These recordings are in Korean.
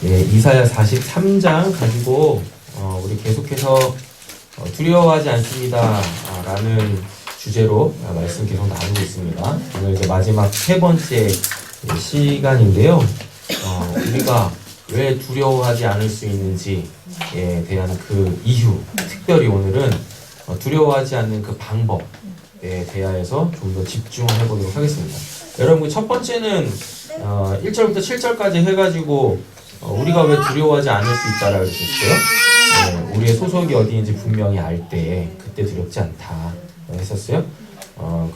예, 이사야 43장 가지고 우리 계속해서 두려워하지 않습니다 라는 주제로 말씀 계속 나누고 있습니다. 오늘 이제 마지막 세 번째 시간인데요. 우리가 왜 두려워하지 않을 수 있는지에 대한 그 이유, 특별히 오늘은 두려워하지 않는 그 방법에 대하여서 좀 더 집중해 보도록 하겠습니다. 여러분, 첫 번째는 1절부터 7절까지 해가지고 우리가 왜 두려워하지 않을 수 있다라고 했었어요. 우리의 소속이 어디인지 분명히 알 때 그때 두렵지 않다 했었어요.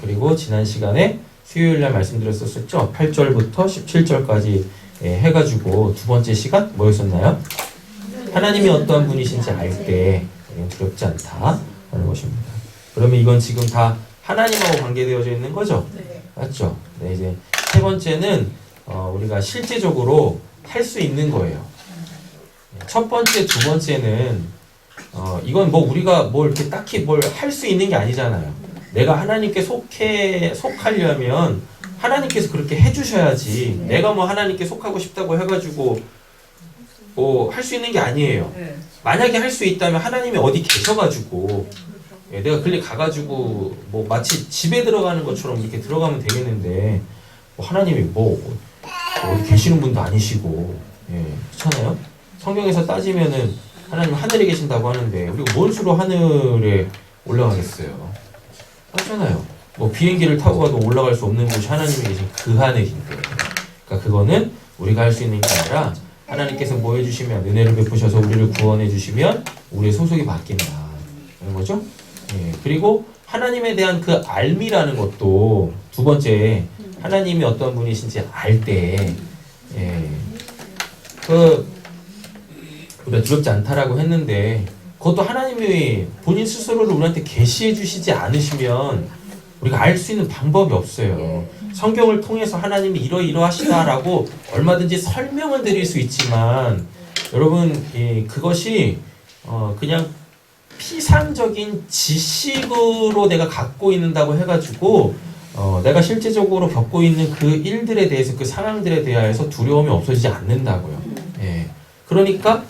그리고 지난 시간에 수요일날 말씀드렸었죠. 8절부터 17절까지 해가지고 두 번째 시간 뭐였었나요? 하나님이 어떠한 분이신지 알 때 두렵지 않다 하는 것입니다. 그러면 이건 지금 다 하나님하고 관계되어져 있는 거죠? 네. 맞죠? 네, 이제 세 번째는 우리가 실제적으로 할 수 있는 거예요. 첫 번째, 두 번째는 이건 뭐 우리가 뭘 이렇게 딱히 뭘 할 수 있는 게 아니잖아요. 내가 하나님께 속하려면 하나님께서 그렇게 해주셔야지. 내가 뭐 하나님께 속하고 싶다고 해가지고 뭐 할 수 있는 게 아니에요. 만약에 할 수 있다면 하나님이 어디 계셔가지고 내가 글리 가가지고 뭐 마치 집에 들어가는 것처럼 이렇게 들어가면 되겠는데 뭐 하나님이 뭐 어디 계시는 분도 아니시고 그렇잖아요. 성경에서 따지면은 하나님 하늘에 계신다고 하는데 우리가 뭔 수로 하늘에 올라가겠어요? 그렇잖아요. 뭐 비행기를 타고 가도 올라갈 수 없는 곳이 하나님이 계신 그 하늘인데, 그러니까 그거는 우리가 할 수 있는 게 아니라 하나님께서 뭐 해주시면 은혜를 베푸셔서 우리를 구원해 주시면 우리의 소속이 바뀐다 그런 거죠. 그리고 하나님에 대한 그 알미라는 것도 두 번째, 하나님이 어떤 분이신지 알 때 우리가 두렵지 않다라고 했는데 그것도 하나님이 본인 스스로를 우리한테 계시해 주시지 않으시면 우리가 알 수 있는 방법이 없어요. 성경을 통해서 하나님이 이러이러하시다라고 얼마든지 설명을 드릴 수 있지만 여러분 그것이 그냥 피상적인 지식으로 내가 갖고 있는다고 해가지고 내가 실제적으로 겪고 있는 그 일들에 대해서 그 상황들에 대하여서 두려움이 없어지지 않는다고요. 그러니까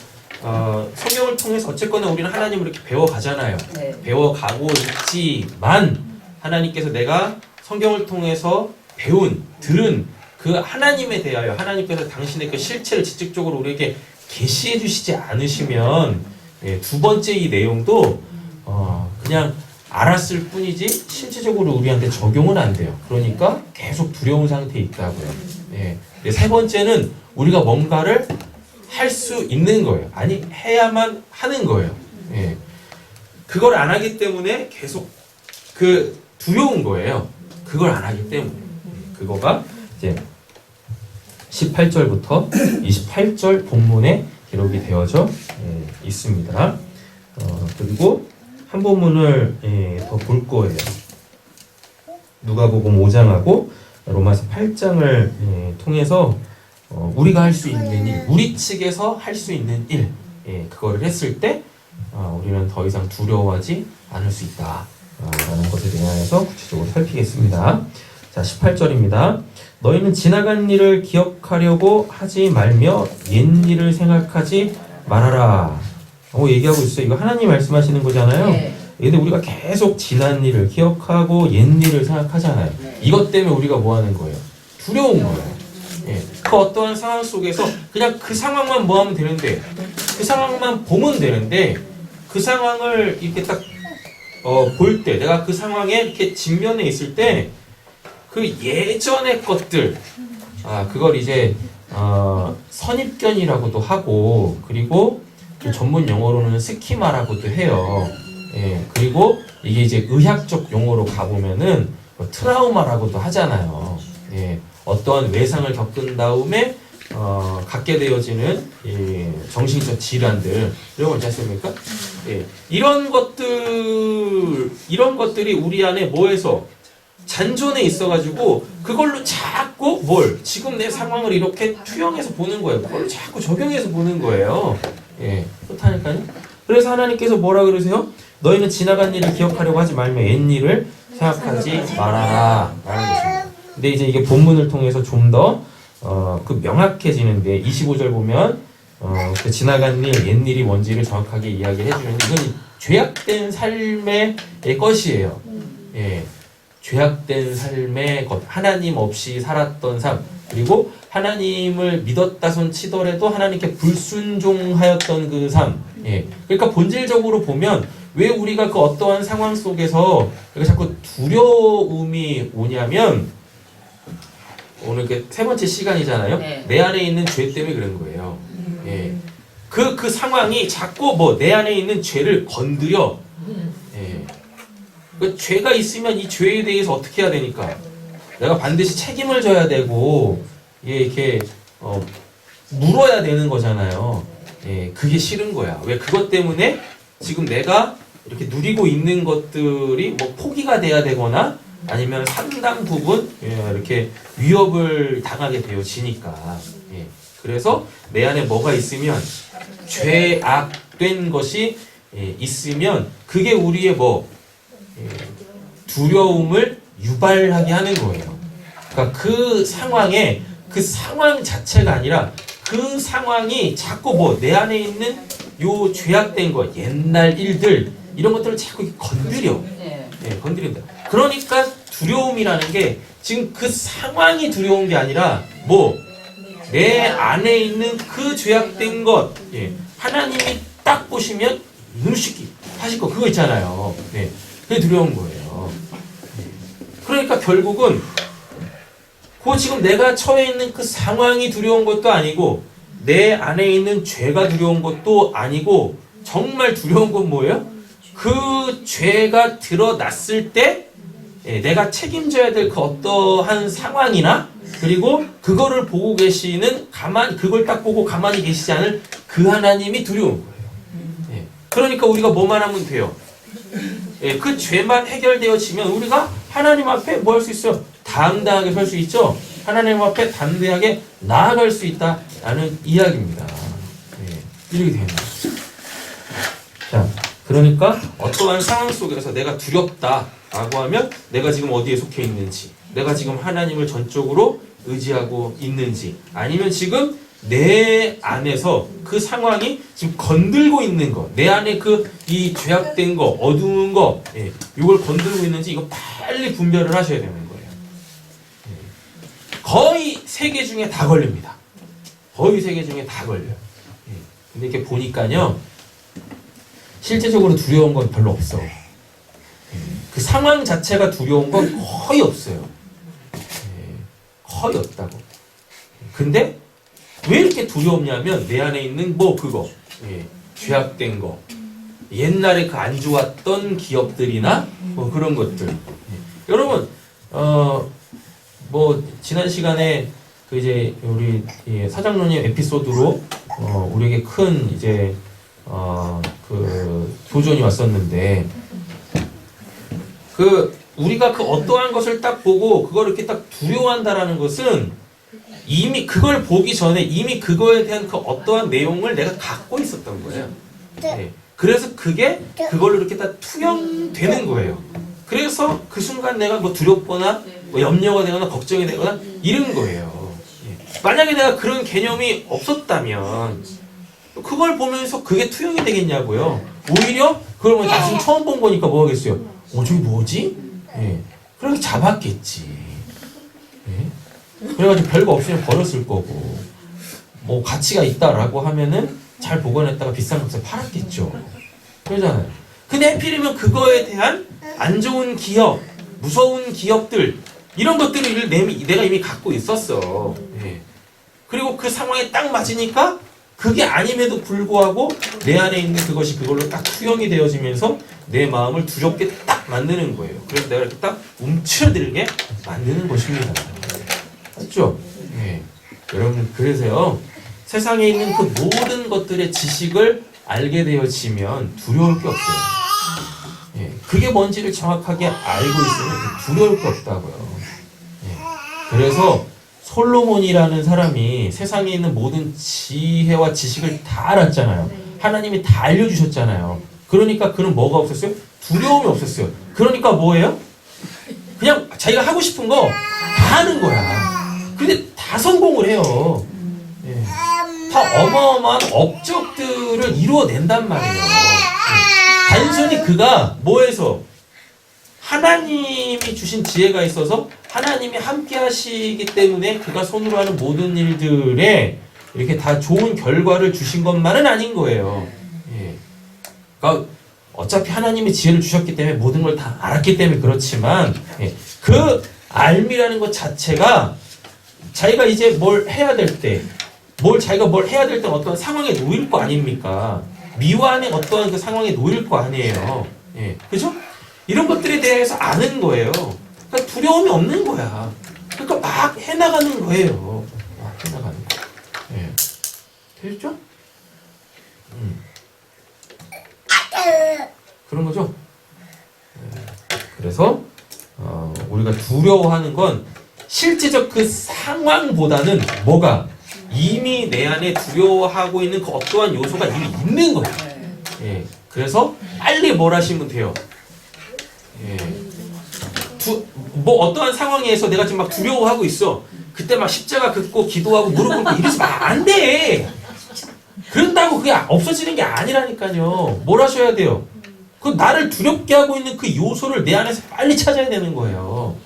성경을 통해서 어쨌거나 우리는 하나님을 이렇게 배워가잖아요. 배워가고 있지만 하나님께서 내가 성경을 통해서 들은 그 하나님에 대하여 하나님께서 당신의 그 실체를 직접적으로 우리에게 계시해 주시지 않으시면 두 번째 이 내용도 그냥 알았을 뿐이지 실질적으로 우리한테 적용은 안 돼요. 그러니까 계속 두려운 상태에 있다고요. 세 번째는 우리가 뭔가를 할 수 있는 거예요. 아니 해야만 하는 거예요. 그걸 안 하기 때문에 계속 그 두려운 거예요. 그걸 안 하기 때문에. 그거가 이제 18절부터 28절 본문에 기록이 되어져 있습니다. 그리고 한 본문을 더 볼 거예요. 누가복음 5장하고 로마서 8장을 통해서 우리가 할 수 있는 일, 우리 측에서 할 수 있는 일, 그거를 했을 때 우리는 더 이상 두려워하지 않을 수 있다 라는 것에 대하여서 구체적으로 살피겠습니다. 자, 18절입니다. 너희는 지나간 일을 기억하려고 하지 말며 옛 일을 생각하지 말아라. 얘기하고 있어요. 이거 하나님 말씀하시는 거잖아요. 근데 우리가 계속 지난 일을 기억하고 옛 일을 생각하잖아요. 이것 때문에 우리가 뭐 하는 거예요? 두려운 거예요. 그 어떠한 상황 속에서 그냥 그 상황만 뭐 하면 되는데, 그 상황만 보면 되는데, 그 상황을 이렇게 딱 볼 때, 내가 그 상황에 이렇게 직면해 있을 때, 그 예전의 것들, 그걸 이제 선입견이라고도 하고, 그리고 전문 용어로는 스키마라고도 해요. 그리고 이게 이제 의학적 용어로 가보면은 트라우마라고도 하잖아요. 어떠한 외상을 겪은 다음에 갖게 되어지는 정신적 질환들, 이런 거 있지 않습니까? 이런 것들이 우리 안에 뭐해서 잔존해 있어가지고 그걸로 자꾸 지금 내 상황을 이렇게 투영해서 보는 거예요. 그걸 자꾸 적용해서 보는 거예요. 그렇다니까요. 그래서 하나님께서 뭐라 그러세요? 너희는 지나간 일을 기억하려고 하지 말며 옛 일을 생각하지 말아라 라는 것입니다. 근데 이제 이게 본문을 통해서 좀 더 그 명확해지는데 25절 보면 그 지나간 일, 옛일이 뭔지를 정확하게 이야기를 해주는데 이건 죄악된 삶의 것이에요. 예, 죄악된 삶의 것, 하나님 없이 살았던 삶, 그리고 하나님을 믿었다 손 치더라도 하나님께 불순종하였던 그 삶. 예, 그러니까 본질적으로 보면 왜 우리가 그 어떠한 상황 속에서 자꾸 두려움이 오냐면 오늘 그 세 번째 시간이잖아요. 네. 내 안에 있는 죄 때문에 그런 거예요. 예. 그 상황이 자꾸 뭐 내 안에 있는 죄를 건드려. 예. 그 죄가 있으면 이 죄에 대해서 어떻게 해야 되니까? 내가 반드시 책임을 져야 되고, 예, 이렇게, 물어야 되는 거잖아요. 예, 그게 싫은 거야. 왜 그것 때문에 지금 내가 이렇게 누리고 있는 것들이 뭐 포기가 돼야 되거나 아니면 상당 부분 이렇게 위협을 당하게 되어지니까. 예. 그래서 내 안에 뭐가 있으면 죄악된 것이 있으면 그게 우리의 두려움을 유발하게 하는 거예요. 그러니까 그 상황에 그 상황 자체가 아니라 그 상황이 자꾸 내 안에 있는 요 죄악된 것, 옛날 일들 이런 것들을 자꾸 건드려. 예, 건드린다. 그러니까 두려움이라는 게 지금 그 상황이 두려운 게 아니라 내 안에 있는 그 죄악된 것, 예, 하나님이 딱 보시면 눈쉽기 하실 거 그거 있잖아요. 예, 그게 두려운 거예요. 예. 그러니까 결국은 그 지금 내가 처해 있는 그 상황이 두려운 것도 아니고 내 안에 있는 죄가 두려운 것도 아니고 정말 두려운 건 뭐예요? 그 죄가 드러났을 때 내가 책임져야 될 그 어떠한 상황이나 그리고 그거를 보고 계시는 그걸 딱 보고 가만히 계시지 않을 그 하나님이 두려운 거예요. 그러니까 우리가 뭐만 하면 돼요? 그 죄만 해결되어지면 우리가 하나님 앞에 뭐 할 수 있어요? 당당하게 설 수 있죠? 하나님 앞에 담대하게 나아갈 수 있다라는 이야기입니다. 이렇게 됩니다. 자, 그러니까 어떠한 상황 속에서 내가 두렵다라고 하면 내가 지금 어디에 속해 있는지, 내가 지금 하나님을 전적으로 의지하고 있는지, 아니면 지금 내 안에서 그 상황이 지금 건들고 있는 거, 내 안에 이 죄악된 거, 어두운 거, 이걸 건들고 있는지 이거 빨리 분별을 하셔야 되는 거예요. 거의 3개 중에 다 걸립니다. 거의 3개 중에 다 걸려요. 근데 이렇게 보니까요, 실제적으로 두려운 건 별로 없어. 그 상황 자체가 두려운 건 거의 없어요. 거의 없다고. 근데 왜 이렇게 두렵냐면 내 안에 있는 그거, 죄악된 거, 옛날에 그 안 좋았던 기억들이나 그런 것들. 여러분, 지난 시간에 이제 우리 사장로님 에피소드로 우리에게 큰 이제 그 도전이 왔었는데 우리가 그 어떠한 것을 딱 보고 그걸 이렇게 딱 두려워한다라는 것은 이미 그걸 보기 전에 이미 그거에 대한 그 어떠한 내용을 내가 갖고 있었던 거예요. 그래서 그걸로 이렇게 다 투영되는 거예요. 그래서 그 순간 내가 두렵거나 염려가 되거나 걱정이 되거나 이런 거예요. 만약에 내가 그런 개념이 없었다면 그걸 보면서 그게 투영이 되겠냐고요. 오히려 그걸 나중에 처음 본 거니까 뭐 하겠어요? 저게 뭐지? 그렇게 잡았겠지. 그래가지고 별거 없으면 버렸을 거고 가치가 있다라고 하면은 잘 보관했다가 비싼 값에 팔았겠죠. 그러잖아요. 근데 하필이면 그거에 대한 안 좋은 기억, 무서운 기억들 이런 것들을 내가 이미 갖고 있었어. 그리고 그 상황에 딱 맞으니까 그게 아님에도 불구하고 내 안에 있는 그것이 그걸로 딱 투영이 되어지면서 내 마음을 두렵게 딱 만드는 거예요. 그래서 내가 이렇게 딱 움츠러들게 만드는 것입니다. 맞죠? 여러분, 그래서요, 세상에 있는 그 모든 것들의 지식을 알게 되어지면 두려울 게 없어요. 그게 뭔지를 정확하게 알고 있으면 두려울 게 없다고요. 그래서 솔로몬이라는 사람이 세상에 있는 모든 지혜와 지식을 다 알았잖아요. 하나님이 다 알려주셨잖아요. 그러니까 그는 뭐가 없었어요? 두려움이 없었어요. 그러니까 뭐예요? 그냥 자기가 하고 싶은 거 다 하는 거야. 근데 다 다 성공을 해요. 예. 다 어마어마한 업적들을 이루어낸단 말이에요. 예. 단순히 그가 뭐해서 하나님이 주신 지혜가 있어서 하나님이 함께 하시기 때문에 그가 손으로 하는 모든 일들에 이렇게 다 좋은 결과를 주신 것만은 아닌 거예요. 예. 그러니까 어차피 하나님이 지혜를 주셨기 때문에 모든 걸 다 알았기 때문에 그렇지만 예. 그 알미라는 것 자체가 자기가 이제 뭘 해야 될 때, 자기가 뭘 해야 될 때 어떤 상황에 놓일 거 아닙니까? 미완의 어떠한 그 상황에 놓일 거 아니에요. 예. 그죠? 이런 것들에 대해서 아는 거예요. 그러니까 두려움이 없는 거야. 그러니까 막 해나가는 거예요. 막 해나가는 거. 예. 되셨죠? 그런 거죠? 예. 그래서 우리가 두려워하는 건 실제적 그 상황보다는 뭐가 이미 내 안에 두려워하고 있는 그 어떠한 요소가 이미 있는 거예요. 예. 그래서 빨리 뭘 하시면 돼요. 예. 뭐 어떠한 상황에서 내가 지금 막 두려워하고 있어. 그때 막 십자가 긋고 기도하고 무릎 꿇고 이러지 마. 안 돼. 그런다고 그게 없어지는 게 아니라니까요. 뭘 하셔야 돼요? 그 나를 두렵게 하고 있는 그 요소를 내 안에서 빨리 찾아야 되는 거예요.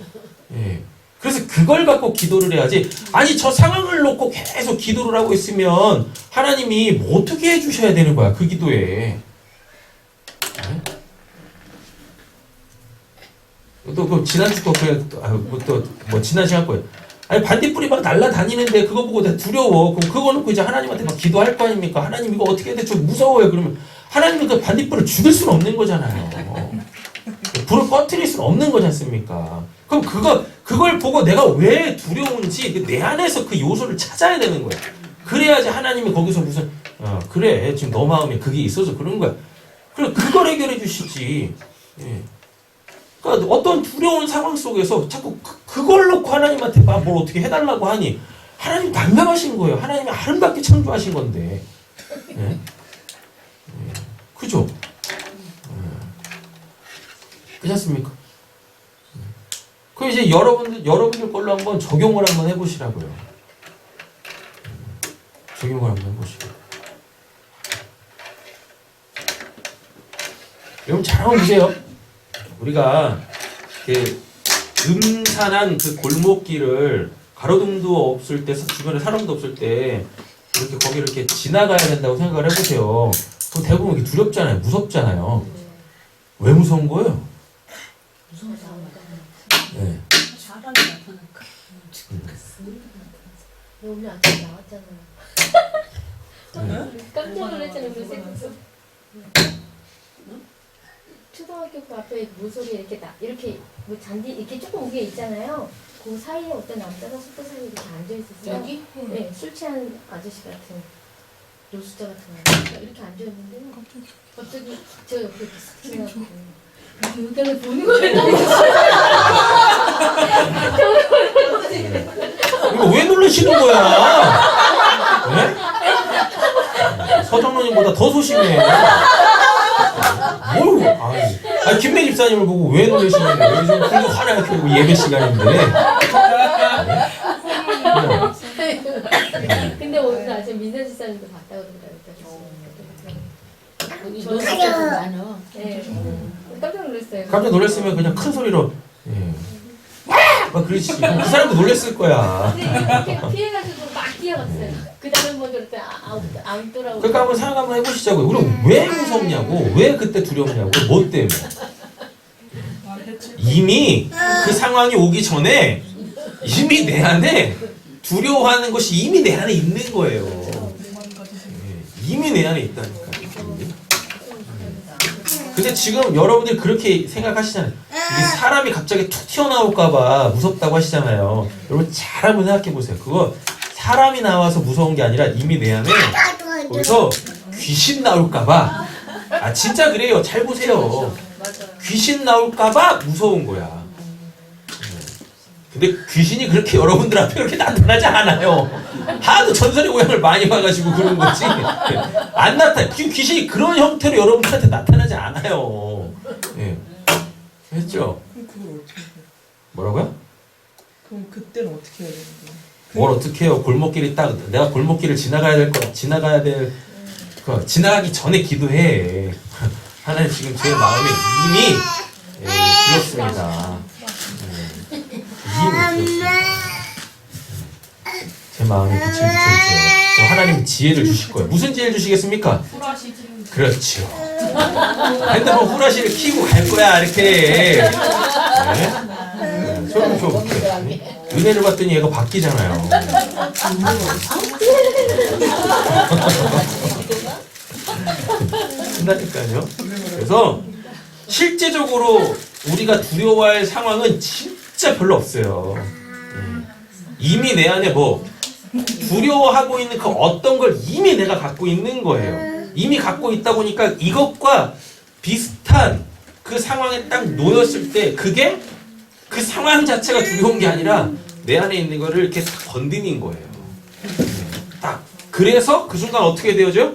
예. 그래서 그걸 갖고 기도를 해야지. 아니 저 상황을 놓고 계속 기도를 하고 있으면 하나님이 뭐 어떻게 해주셔야 되는 거야 그 기도에. 예? 또 그 지난주 거 그냥 또뭐 지난 시간 거예요. 아니 반딧불이 막 날아다니는데 그거 보고 내가 두려워. 그럼 그거 놓고 이제 하나님한테 막 기도할 거 아닙니까? 하나님 이거 어떻게 해야 돼? 좀 무서워요. 그러면 하나님은 그 반딧불을 죽일 수는 없는 거잖아요. 불을 꺼트릴 수는 없는 거지 않습니까? 그럼 그걸 보고 내가 왜 두려운지 내 안에서 그 요소를 찾아야 되는 거야. 그래야지 하나님이 거기서 무슨 그래 지금 너 마음에 그게 있어서 그런 거야. 그래 그걸 해결해 주시지. 예. 그러니까 어떤 두려운 상황 속에서 자꾸 그걸 놓고 하나님한테 뭘 어떻게 해달라고 하니 하나님 난감하신 거예요. 하나님이 아름답게 창조하신 건데. 예? 예. 그죠? 그렇지 않습니까? 그 이제 여러분들 걸로 한번 적용을 한번 해보시라고요. 적용을 한번 해보시고. 여러분 잘 한번 보세요. 우리가 그 음산한 그 골목길을 가로등도 없을 때 주변에 사람도 없을 때 이렇게 거기를 이렇게 지나가야 된다고 생각을 해보세요. 그럼 대부분 이렇게 두렵잖아요. 무섭잖아요. 왜 무서운 거예요? 네. 사람이 나타날까? 오늘 아침에 나왔잖아요. 네. 깜짝 놀랐잖아요. 그래서 초등학교 그 앞에 모서리 이렇게 뭐 잔디 이렇게 조금 위에 있잖아요. 그 사이에 어떤 남자가 소파 사이에 이렇게 앉아 있었어요. 여기? 네, 술 취한 아저씨 같은 노숙자 같은 아저씨가 이렇게 앉아 있는데 갑자기 저 옆에 이렇게 쓱 지나가고 여기를 보는 거예요. 이거 왜 놀라시는 거야? 네? 서정로님보다 더 소심해. 뭘? 아니 김매 집사님을 보고 왜 놀라시는 거예요? 요즘 불도 화나게 켜고 예배 시간인데. 근데 오늘 아침에 민선 집사님도 봤다고 그러더라고요. 노숙자도 많아. 네. 깜짝 놀랐어요. 깜짝 놀랐으면 그냥 큰 소리로 예. 막 그러지. 그 사람도 놀랐을 거야. 근데 이렇게 피해가지고 막 뛰어갔어요. 그 다음에 먼저 그랬더니 안 돌아오고. 그러니까 한번 생각 한번 해보시자고요. 우리 왜 무섭냐고, 왜 그때 두렵냐고, 뭐 때문에? 이미 그 상황이 오기 전에 이미 내 안에 두려워하는 것이 이미 내 안에 있는 거예요. 예, 이미 내 안에 있다니까. 근데 지금 여러분들이 그렇게 생각하시잖아요. 이게 사람이 갑자기 툭 튀어나올까봐 무섭다고 하시잖아요. 여러분 잘 한번 생각해보세요. 그거 사람이 나와서 무서운 게 아니라 이미 내 안에 거기서 귀신 나올까봐. 진짜 그래요. 잘 보세요. 귀신 나올까봐 무서운 거야. 근데 귀신이 그렇게 여러분들 앞에 그렇게 나타나지 않아요. 하도 전설의 고향을 많이 봐가지고 그런 거지. 안 나타나. 귀신이 그런 형태로 여러분들한테 나타나지 않아요. 예. 했죠? 그럼 그걸 어떻게 해요? 뭐라고요? 그럼 그때는 어떻게 해야 되는 거예요? 뭘 어떻게 해요? 골목길이 딱 내가 골목길을 지나가기 전에 기도해. 하나님 지금 제 마음에 이미 들었습니다. 이미 들었습니다. 제 마음에 빛을 비춰주세요. 그럼 하나님 지혜를 주실 거예요. 무슨 지혜를 주시겠습니까? 그렇죠. 핸드폰 후라시를 키고 갈 거야 이렇게. 저는 좀 은혜를 받더니 얘가 바뀌잖아요. 끝나니까요. 그래서 실제적으로 우리가 두려워할 상황은 진짜 별로 없어요. 이미 내 안에 뭐 두려워하고 있는 그 어떤 걸 이미 내가 갖고 있는 거예요. 이미 갖고 있다 보니까 이것과 비슷한 그 상황에 딱 놓였을 때 그게 그 상황 자체가 두려운 게 아니라 내 안에 있는 거를 이렇게 딱 건드린 거예요. 딱. 그래서 그 순간 어떻게 되어져요?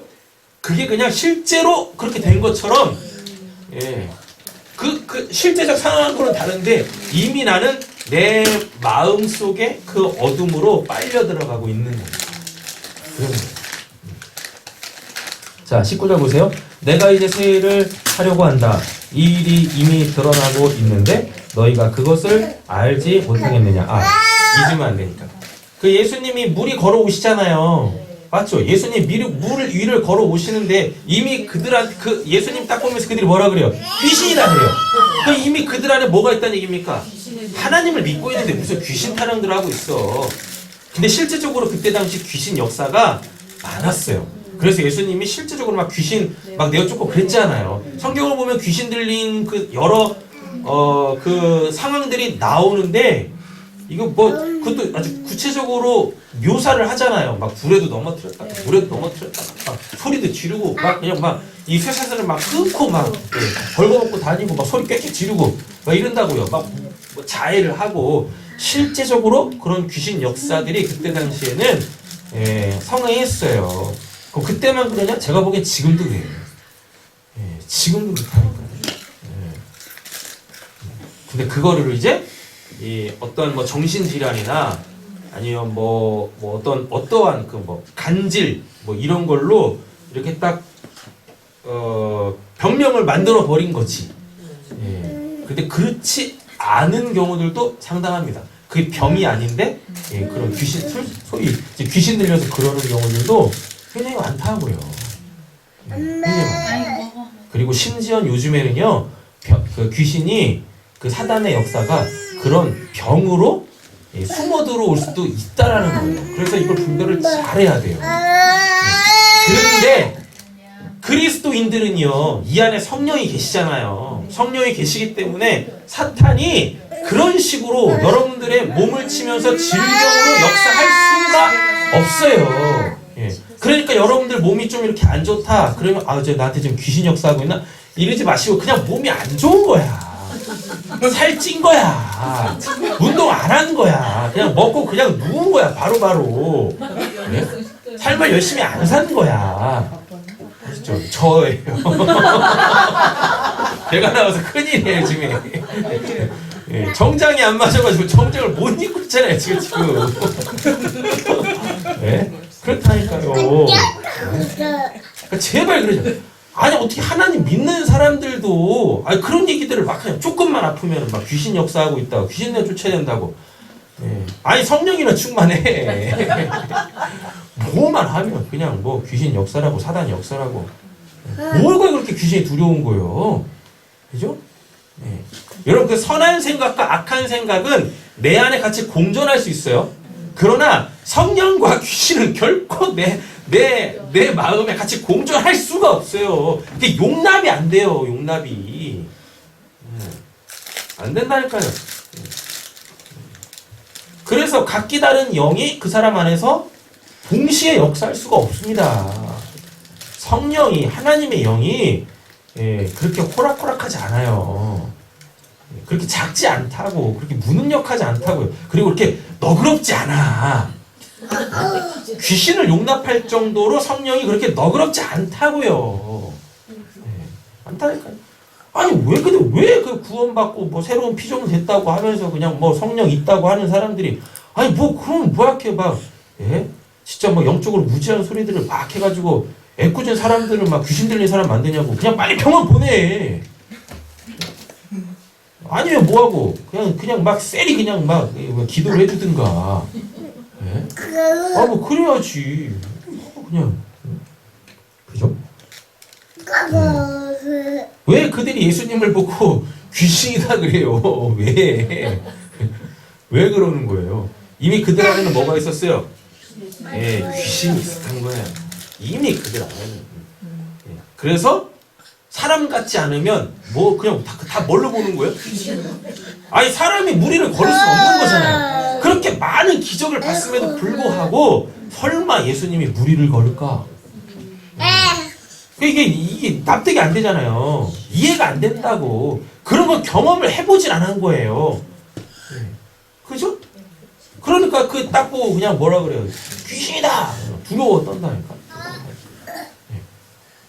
그게 그냥 실제로 그렇게 된 것처럼, 그 실제적 상황하고는 다른데 이미 나는 내 마음 속에 그 어둠으로 빨려 들어가고 있는 거예요. 그런 거예요. 자, 19절 보세요. 내가 이제 새 일을 하려고 한다. 이 일이 이미 드러나고 있는데 너희가 그것을 알지 못하겠느냐. 잊으면 안 되니까. 그 예수님이 물이 걸어오시잖아요. 맞죠? 예수님 물 위를 걸어오시는데 이미 그들한테 예수님 딱 보면서 그들이 뭐라 그래요? 귀신이라 그래요. 그 이미 그들 안에 뭐가 있다는 얘기입니까? 하나님을 믿고 있는데 무슨 귀신 타령들을 하고 있어. 근데 실제적으로 그때 당시 귀신 역사가 많았어요. 그래서 예수님이 실제적으로 막 귀신 막 내어쫓고 그랬잖아요. 성경을 보면 귀신 들린 그 여러 그 상황들이 나오는데 이거 뭐 그것도 아주 구체적으로 묘사를 하잖아요. 막 불에도 넘어뜨렸다가 물에도 넘어뜨렸다가 막 소리도 지르고 막 그냥 막 이 쇠사슬을 막 끊고 막 벌거벗고 다니고 막 소리 꽥꽥 지르고 막 이런다고요. 막 뭐 자해를 하고 실제적으로 그런 귀신 역사들이 그때 당시에는 성행했어요. 그때만 그러냐? 제가 보기엔 지금도 그래요. 지금도 그렇다니까요. 근데 그거를 이제 이 어떤 뭐 정신질환이나 아니면 뭐 어떠한 그 뭐 간질 뭐 이런 걸로 이렇게 딱 병명을 만들어 버린 거지. 근데 그렇지 않은 경우들도 상당합니다. 그게 병이 아닌데 그런 귀신 소위 이제 귀신 들려서 그러는 경우들도 굉장히 많다고요. 그리고 심지어 요즘에는요 그 귀신이 그 사단의 역사가 그런 병으로 숨어 들어올 수도 있다라는 거예요. 그래서 이걸 분별을 잘해야 돼요. 그런데 그리스도인들은요 이 안에 성령이 계시잖아요. 성령이 계시기 때문에 사탄이 그런 식으로 여러분들의 몸을 치면서 질병으로 역사할 수가 없어요. 그러니까 여러분들 몸이 좀 이렇게 안 좋다 그러면 저 나한테 지금 귀신 역사하고 있나? 이러지 마시고 그냥 몸이 안 좋은 거야. 살찐 거야. 운동 안 한 거야. 그냥 먹고 그냥 누운 거야. 바로바로. 삶을 열심히 안 사는 거야. 그렇죠? 저예요. 제가 나와서 큰일이에요 지금. 정장이 안 맞아가지고 정장을 못 입고 있잖아요 지금. 그렇다니까요. 그러니까 제발 그러죠. 아니 어떻게 하나님 믿는 사람들도 그런 얘기들을 막 그냥 조금만 아프면 막 귀신 역사하고 있다고 귀신 내 쫓아야 된다고. 아니 성령이면 충만해. 뭐만 하면 그냥 뭐 귀신 역사라고 사단 역사라고. 뭐가 그렇게 귀신이 두려운 거예요. 그죠? 여러분 그 선한 생각과 악한 생각은 내 안에 같이 공존할 수 있어요. 그러나 성령과 귀신은 결코 내 마음에 같이 공존할 수가 없어요. 그게 용납이 안 돼요. 용납이 안 된다니까요. 그래서 각기 다른 영이 그 사람 안에서 동시에 역사할 수가 없습니다. 성령이 하나님의 영이 그렇게 호락호락하지 않아요. 그렇게 작지 않다고 그렇게 무능력하지 않다고요. 그리고 그렇게 너그럽지 않아. 귀신을 용납할 정도로 성령이 그렇게 너그럽지 않다고요. 않다니까요. 아니 왜 그 구원받고 뭐 새로운 피조물 됐다고 하면서 그냥 뭐 성령 있다고 하는 사람들이 아니 뭐 그럼 뭐 이렇게 막 예? 진짜 막 영적으로 무지한 소리들을 막 해가지고 애꿎은 사람들을 막 귀신 들린 사람 만드냐고. 그냥 빨리 병원 보내. 아니면 뭐하고 그냥 막 쎄리 그냥 막 기도를 해주든가. 예? 뭐 그래야지. 그냥 그죠? 왜 그들이 예수님을 보고 귀신이다 그래요? 왜? 왜 그러는 거예요? 이미 그들 안에는 뭐가 있었어요? 예, 귀신이 있었던 거예요. 이미 그들 안에는. 예. 그래서 사람 같지 않으면 뭐 그냥 다 뭘로 보는 거예요? 아니 사람이 무리를 걸을 수 없는 거잖아요. 그렇게 많은 기적을 봤음에도 불구하고 설마 예수님이 무리를 걸을까? 이게 납득이 안 되잖아요. 이해가 안 된다고. 그런 건 경험을 해보질 않은 거예요. 그죠? 그러니까 그 딱 보고 그냥 뭐라 그래요? 귀신이다! 두려워 떤다니까.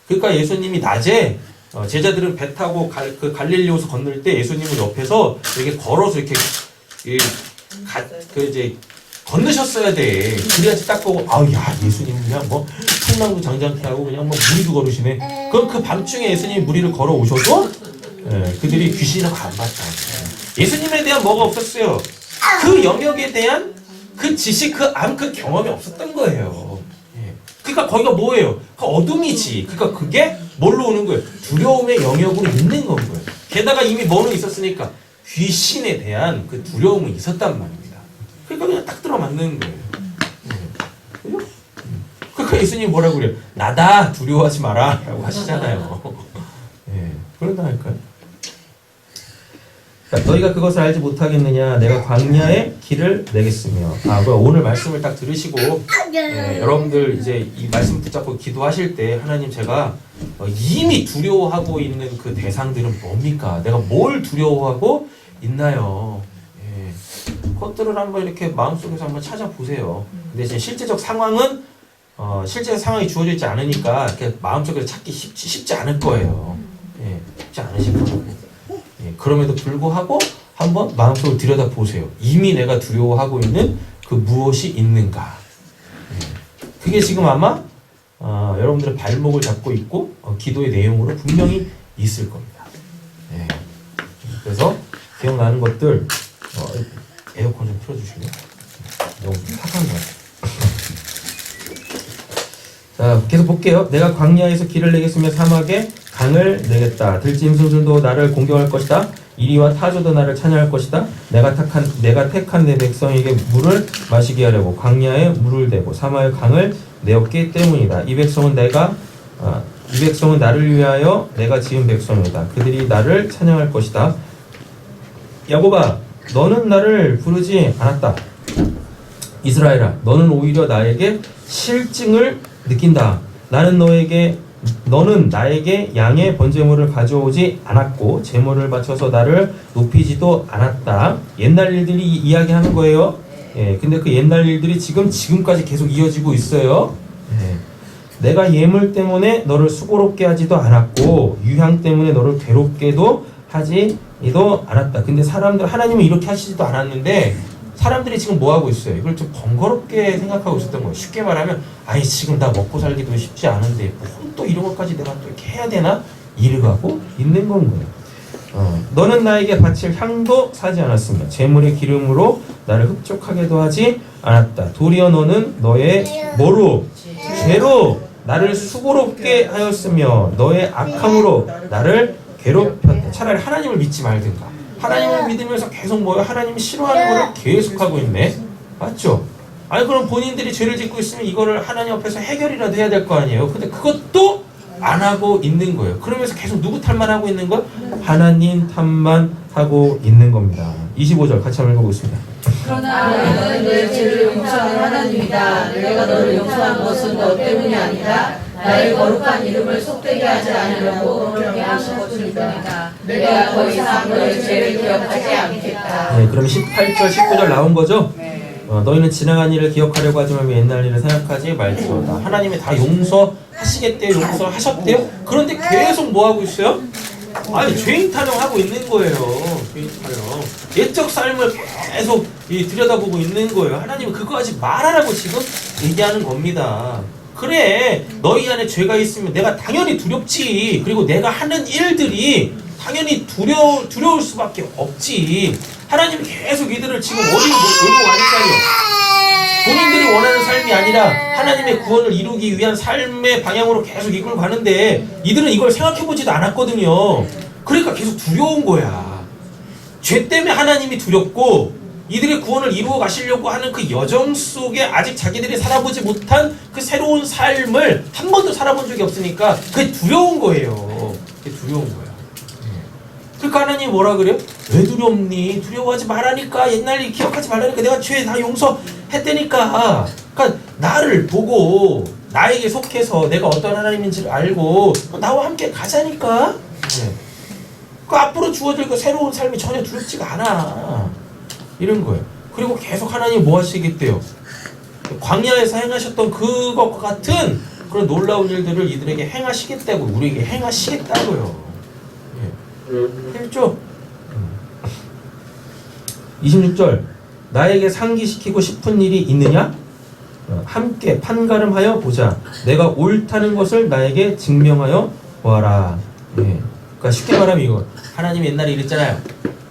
그러니까 예수님이 낮에 제자들은 배 타고 그 갈릴리호수 건널 때 예수님은 옆에서 이렇게 걸어서 이렇게 이제 건너셨어야 돼. 그래야지 딱 보고 야 예수님 그냥 뭐 풍랑도 장장케 하고 그냥 뭐 무리도 걸으시네. 그럼 그 밤중에 예수님이 무리를 걸어 오셔도 그들이 귀신이라고 안 봤다. 예수님에 대한 뭐가 없었어요? 그 영역에 대한 그 지식, 그 경험이 없었던 거예요. 그러니까 거기가 뭐예요? 그 어둠이지. 그러니까 그게 뭘로 오는 거예요? 두려움의 영역으로 있는 건 거예요. 게다가 이미 뭐는 있었으니까 귀신에 대한 그 두려움은 있었단 말입니다. 그러니까 그냥 딱 들어맞는 거예요. 그죠? 그러니까 예수님이 뭐라고 그래요? 나다 두려워하지 마라 라고 하시잖아요. 그런다니까요. 너희가 그것을 알지 못하겠느냐? 내가 광야에 길을 내겠으며. 오늘 말씀을 딱 들으시고 여러분들 이제 이 말씀 붙잡고 기도하실 때 하나님 제가 이미 두려워하고 있는 그 대상들은 뭡니까? 내가 뭘 두려워하고 있나요? 그것들을 한번 이렇게 마음속에서 한번 찾아보세요. 근데 이제 실제적 상황은 실제 상황이 주어져 있지 않으니까 이렇게 마음속에서 찾기 쉽지 않을 거예요. 쉽지 않으실 거예요. 그럼에도 불구하고 한번 마음속으로 들여다보세요. 이미 내가 두려워하고 있는 그 무엇이 있는가. 그게 지금 아마 여러분들의 발목을 잡고 있고 기도의 내용으로 분명히 있을 겁니다. 그래서 기억나는 것들 에어컨 좀 틀어주시면 너무 탁한 것 같아요. 자, 계속 볼게요. 내가 광야에서 길을 내겠으며 사막에 강을 내겠다. 들짐 짐승들도 나를 공격할 것이다. 이리와 타조도 나를 찬양할 것이다. 내가 택한 내 백성에게 물을 마시게 하려고 광야에 물을 대고 사막에 강을 내었기 때문이다. 이 백성은 나를 위하여 내가 지은 백성이다. 그들이 나를 찬양할 것이다. 야곱아, 너는 나를 부르지 않았다. 이스라엘아, 너는 오히려 나에게 실증을 느낀다. 너는 나에게 양의 번제물을 가져오지 않았고 제물을 바쳐서 나를 높이지도 않았다. 옛날 일들이 이야기하는 거예요. 근데 그 옛날 일들이 지금까지 계속 이어지고 있어요. 내가 예물 때문에 너를 수고롭게 하지도 않았고 유향 때문에 너를 괴롭게도 하지도 않았다. 근데 하나님은 이렇게 하시지도 않았는데 사람들이 지금 뭐 하고 있어요? 이걸 좀 번거롭게 생각하고 있었던 거예요. 쉽게 말하면 아니 지금 나 먹고 살기도 쉽지 않은데 뭐 또 이런 것까지 내가 또 이렇게 해야 되나? 이러고 있는 건 거예요. 너는 나에게 바칠 향도 사지 않았으며 제물의 기름으로 나를 흡족하게도 하지 않았다. 도리어 너는 너의 뭐로? 죄로 나를 수고롭게 하였으며 너의 악함으로 나를 괴롭혔다. 차라리 하나님을 믿지 말든가. 하나님을 믿으면서 계속 하나님이 싫어하는 거를 계속하고 있네. 맞죠? 아니 그럼 본인들이 죄를 짓고 있으면 이거를 하나님 앞에서 해결이라도 해야 될 거 아니에요. 근데 그것도 안 하고 있는 거예요. 그러면서 계속 누구 탓만 하고 있는 거? 하나님 탓만 하고 있는 겁니다. 25절 같이 한번 읽어보겠습니다. 그러나 너는 내 죄를 용서하는 하나님이다. 내가 너를 용서한 것은 너 때문이 아니다. 나의 거룩한 이름을 속되게 하지 않으려고 그렇게 하신 것이니까 내가 더 이상 너의 죄를 기억하지 않겠다. 그럼 18절 19절 나온 거죠? 너희는 지나간 일을 기억하려고 하지 말며 옛날 일을 생각하지 말지어다. 하나님이 다 용서하시겠대요. 용서하셨대요. 그런데 계속 뭐 하고 있어요? 아니 죄인 타령하고 있는 거예요. 죄인 타령. 옛적 삶을 계속 들여다보고 있는 거예요. 하나님은 그거 하지 말아라고 지금 얘기하는 겁니다. 그래, 너희 안에 죄가 있으면 내가 당연히 두렵지. 그리고 내가 하는 일들이 당연히 두려울 수밖에 없지. 하나님이 계속 이들을 지금 어디로 몰고 가니까요. 본인들이 원하는 삶이 아니라 하나님의 구원을 이루기 위한 삶의 방향으로 계속 이끌고 가는데 이들은 이걸 생각해보지도 않았거든요. 그러니까 계속 두려운 거야. 죄 때문에 하나님이 두렵고 이들의 구원을 이루어 가시려고 하는 그 여정 속에 아직 자기들이 살아보지 못한 그 새로운 삶을 한 번도 살아본 적이 없으니까 그게 두려운 거예요. 그게 두려운 거야. 그러니까 하나님이 뭐라 그래요? 왜 두렵니? 두려워하지 말라니까. 옛날 일 기억하지 말라니까. 내가 죄 다 용서했다니까. 그러니까 나를 보고 나에게 속해서 내가 어떤 하나님인지를 알고 나와 함께 가자니까. 그 앞으로 주어질 그 새로운 삶이 전혀 두렵지가 않아. 이런 거예요. 그리고 계속 하나님 뭐 하시겠대요? 광야에서 행하셨던 그것과 같은 그런 놀라운 일들을 이들에게 행하시겠다고, 우리에게 행하시겠다고요. 1조 26절 나에게 상기시키고 싶은 일이 있느냐? 함께 판가름하여 보자. 내가 옳다는 것을 나에게 증명하여 보아라. 그러니까 쉽게 말하면 이거 하나님 옛날에 이랬잖아요.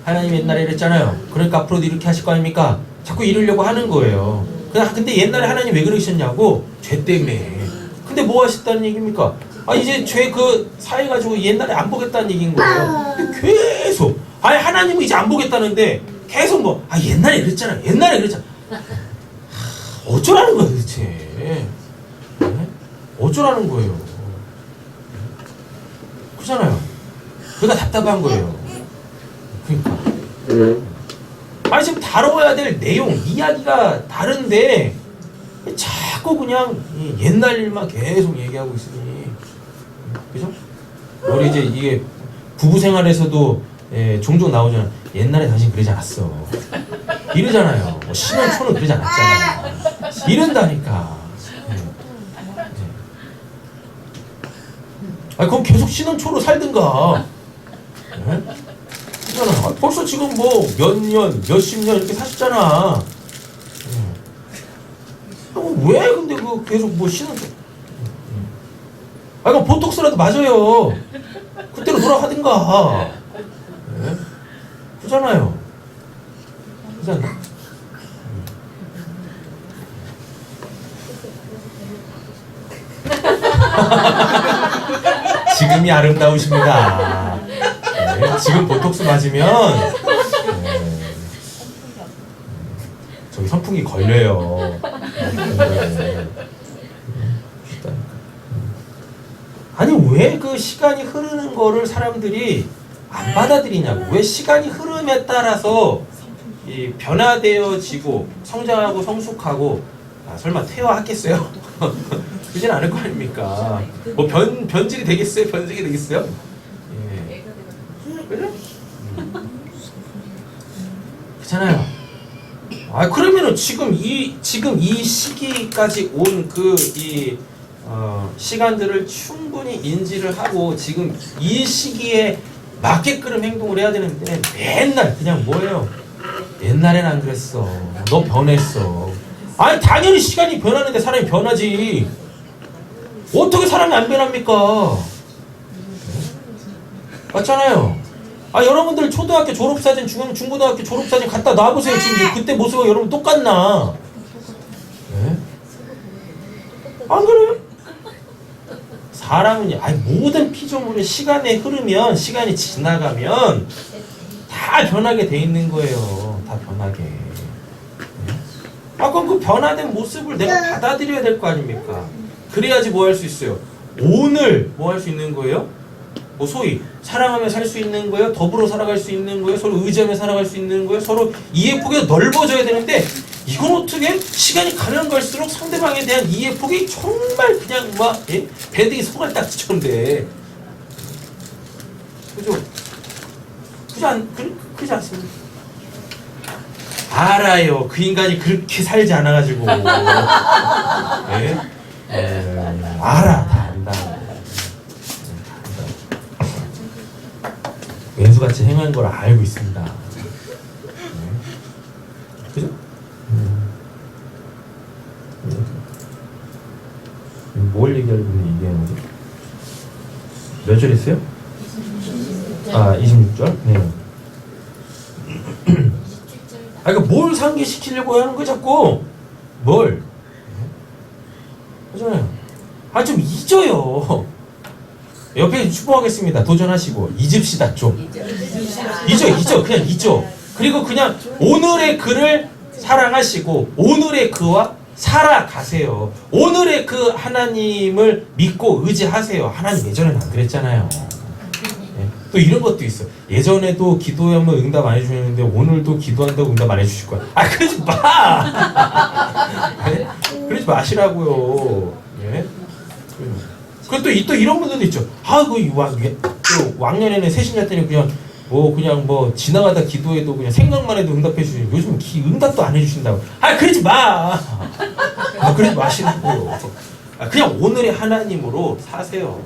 하나님 옛날에 이랬잖아요. 그러니까 앞으로도 이렇게 하실 거 아닙니까? 자꾸 이러려고 하는 거예요. 근데 옛날에 하나님 왜 그러셨냐고? 죄 때문에. 근데 뭐 하셨다는 얘기입니까? 이제 죄 그 사해가지고 옛날에 안 보겠다는 얘기인 거예요. 계속 하나님은 이제 안 보겠다는데 계속 옛날에 이랬잖아. 옛날에 그랬잖아. 어쩌라는 거야 도대체. 네? 어쩌라는 거예요. 그렇잖아요. 그러니까 답답한 거예요. 그러니까 지금 다뤄야 될 내용, 이야기가 다른데 자꾸 그냥 옛날 일만 계속 얘기하고 있으니, 그죠? 우리 이제 이게 부부 생활에서도 종종 나오잖아. 옛날에 당신 그러지 않았어. 이러잖아요. 신혼 초는 그러지 않았잖아요. 이런다니까. 그럼 계속 신혼 초로 살든가. 그잖아. 벌써 지금 몇 년, 몇십 년 이렇게 사셨잖아. 왜 근데 계속 신혼 초? 그럼 보톡스라도 맞아요. 그때로 돌아가든가. 그잖아요. 그잖아. 지금이 아름다우십니다. 지금 보톡스 맞으면 저기 선풍기 걸려요. 아니 왜 그 시간이 흐르는 거를 사람들이 안 받아들이냐고. 왜 시간이 흐름에 따라서 변화되어지고 성장하고 성숙하고 설마 퇴화하겠어요? 그러진 않을 거 아닙니까? 변질이 되겠어요? 변질이 되겠어요? 그래? 그렇잖아요. 그러면은 지금 이 시기까지 온 시간들을 충분히 인지를 하고 지금 이 시기에 맞게끔 행동을 해야 되는데 맨날 그냥 뭐예요? 옛날엔 안 그랬어. 너 변했어. 당연히 시간이 변하는데 사람이 변하지. 어떻게 사람이 안 변합니까? 맞잖아요. 여러분들 초등학교 졸업사진, 중고등학교 졸업사진 갖다 놔보세요. 지금 그때 모습과 여러분 똑같나? 안 그래요? 사람은 모든 피조물은 시간에 흐르면, 시간이 지나가면 다 변하게 돼 있는 거예요. 다 변하게. 그럼 그 변화된 모습을 내가 받아들여야 될 거 아닙니까? 그래야지 뭐 할 수 있어요? 오늘 뭐 할 수 있는 거예요? 소위 사랑하며 살 수 있는 거예요? 더불어 살아갈 수 있는 거예요? 서로 의지하며 살아갈 수 있는 거예요? 서로 이해 폭이 넓어져야 되는데 이건 어떻게 시간이 가면 갈수록 상대방에 대한 이해 폭이 정말 그냥 배등이 소갈딱지처럼 돼. 그죠? 그지 않습니까? 알아요. 그 인간이 그렇게 살지 않아가지고. 알아. 다 안다. 왼수같이 행한 걸 알고 있습니다. 뭘 얘기하려고 얘기하는 거지? 몇 절 했어요? 26절? 네. 그러니까 뭘 상기시키려고 하는 거 자꾸? 뭘? 하잖아요. 좀 잊어요. 옆에 축복하겠습니다. 도전하시고 잊읍시다 좀. 잊어. 그냥 잊어. 그리고 그냥 오늘의 그를 사랑하시고 오늘의 그와 살아가세요. 오늘의 그 하나님을 믿고 의지하세요. 하나님 예전에는 안 그랬잖아요. 네. 또 이런 것도 있어. 예전에도 기도하면 응답 안 해주셨는데 오늘도 기도한다고 응답 안 해주실 거야. 그러지 마. 네? 그러지 마시라고요. 예? 그리고 또 이런 분들도 있죠. 그 왕년에는 새신자 때는 그냥 지나가다 기도해도 그냥 생각만 해도 응답해 주시고 요즘 응답도 안 해주신다고. 그러지 마. 그러지 마시라고요. 그냥 오늘의 하나님으로 사세요.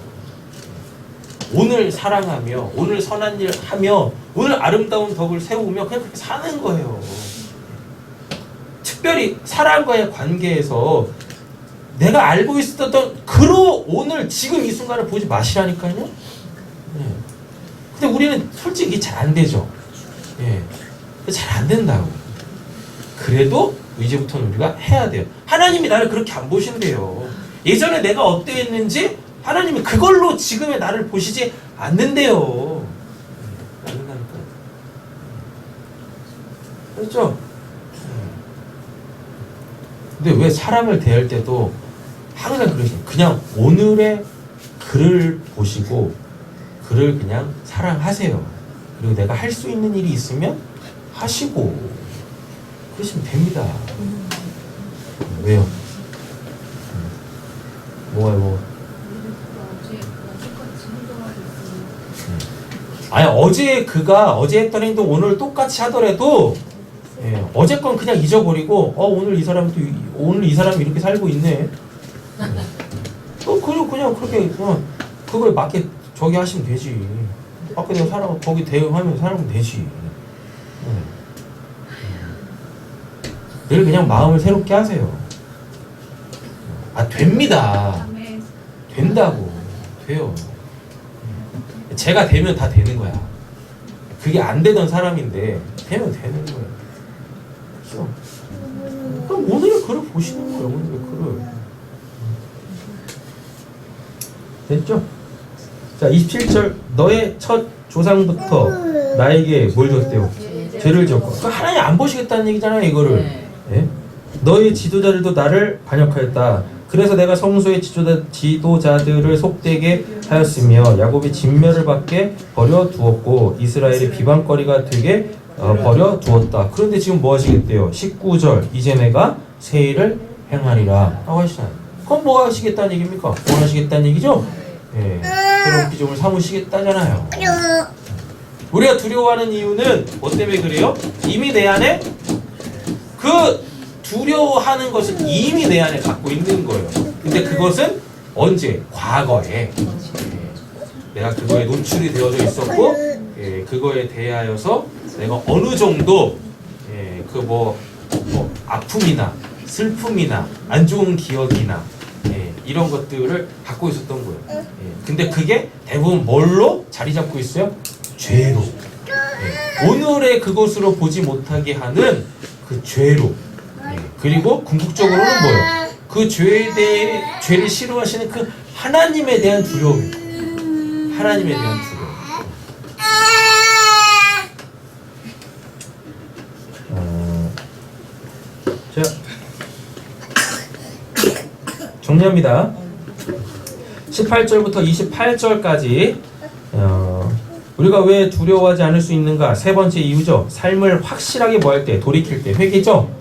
오늘 사랑하며 오늘 선한 일 하며 오늘 아름다운 덕을 세우며 그냥 그렇게 사는 거예요. 특별히 사랑과의 관계에서 내가 알고 있었던 그로 오늘 지금 이 순간을 보지 마시라니까요. 네. 근데 우리는 솔직히 잘 안 되죠. 예. 잘 안 된다고. 그래도 이제부터는 우리가 해야 돼요. 하나님이 나를 그렇게 안 보신대요. 예전에 내가 어땠는지 하나님이 그걸로 지금의 나를 보시지 않는데요. 않는다니까. 그렇죠? 근데 왜 사람을 대할 때도 항상 그러시죠. 그냥 오늘의 그를 보시고 그를 그냥 사랑하세요. 그리고 내가 할 수 있는 일이 있으면 하시고 그러시면 됩니다. 왜요? 뭐가요? 어제 했던 행동 오늘 똑같이 하더라도 어제 건 그냥 잊어버리고 오늘 이 사람이 이렇게 살고 있네. 그냥 그렇게 그거에 맞게 저기 하시면 되지. 내가 사람 거기 대응하면 살면 되지. 늘 그냥 마음을 새롭게 하세요. 됩니다. 된다고. 돼요. 제가 되면 다 되는 거야. 그게 안 되던 사람인데 되면 되는 거야. 그렇죠? 그럼 오늘의 글을 보시는 거예요. 오늘의 글을. 됐죠? 자, 27절 너의 첫 조상부터 나에게 뭘 줬대요? 죄를 졌고. 하나님 안 보시겠다는 얘기잖아요. 이거를. 예? 너의 지도자들도 나를 반역하였다. 그래서 내가 성소의 지도자들을 속되게 하였으며 야곱이 진멸을 받게 버려두었고 이스라엘의 비방거리가 되게 버려두었다. 그런데 지금 뭐 하시겠대요? 19절 이제 내가 새 일을 행하리라 하고 하시잖아요. 그럼 뭐 하시겠다는 얘기입니까? 뭐 하시겠다는 얘기죠? 예, 새로운 기종을 삼으시겠다잖아요. 우리가 두려워하는 이유는 뭐 때문에 그래요? 이미 내 안에 그 두려워하는 것은 이미 내 안에 갖고 있는 거예요. 근데 그것은 언제? 과거에 내가 그거에 노출이 되어져 있었고 그거에 대하여서 내가 어느 정도 아픔이나 슬픔이나 안 좋은 기억이나 이런 것들을 갖고 있었던 거예요. 근데 그게 대부분 뭘로 자리 잡고 있어요? 죄로. 오늘의 그것으로 보지 못하게 하는 그 죄로. 그리고 궁극적으로는 뭐예요? 그 죄를 싫어하시는 그 하나님에 대한 두려움. 하나님에 대한 두려움. 자, 정리합니다. 18절부터 28절까지 우리가 왜 두려워하지 않을 수 있는가? 세 번째 이유죠. 삶을 확실하게 뭐 할 때? 돌이킬 때. 회개죠?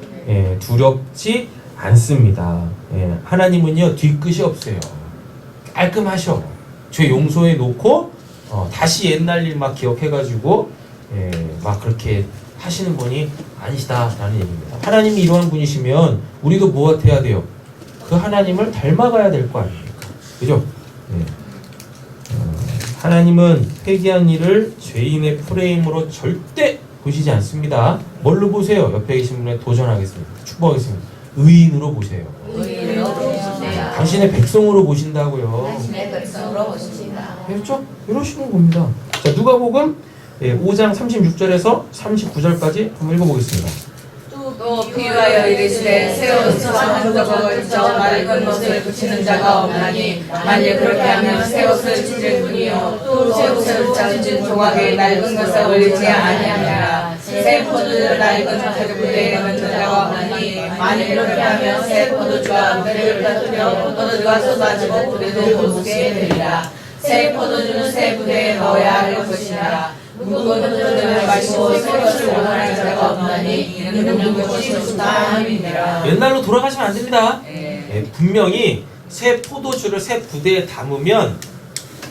두렵지 않습니다. 하나님은요 뒤끝이 없어요. 깔끔하셔. 죄 용서해 놓고 다시 옛날 일 막 기억해가지고 막 그렇게 하시는 분이 아니시다라는 얘기입니다. 하나님이 이러한 분이시면 우리도 뭐 해야 돼요? 그 하나님을 닮아가야 될 거 아닙니까? 그죠? 하나님은 회개한 일을 죄인의 프레임으로 절대 보시지 않습니다. 뭘로 보세요? 옆에 계신 분에 도전하겠습니다. 축복하겠습니다. 의인으로 보세요. 의인으로 보세요. 당신의 백성으로 보신다고요. 당신의 백성으로 보십니다. 그렇죠? 이러시는 겁니다. 자, 누가복음 5장 36절에서 39절까지 한번 읽어보겠습니다. 또 비유하여 이르시되 새 옷을 한쪽을 저 낡은 옷을 붙이는 자가 없나니 만일 그렇게 하면 새 옷을 찢을 뿐이요 또 새 옷을 찢은 조각에 낡은 것을 올리지 아니하니라. 새 포도주를 낡은 포도주에 넣는 자가 없나니 만일 그렇게 하면 새 포도주가 무게를 터뜨려 포도주가 쏟아지고 무게도 돋게 되리라. 새 포도주는 새 부대에 넣어야 할 것이라. 묵은 포도주를 마시고 새 것을 원하는 자가 없나니 이는 묵은 것이 좋다 함이니라. 옛날로 돌아가시면 안 됩니다. 예. 분명히 새 포도주를 새 부대에 담으면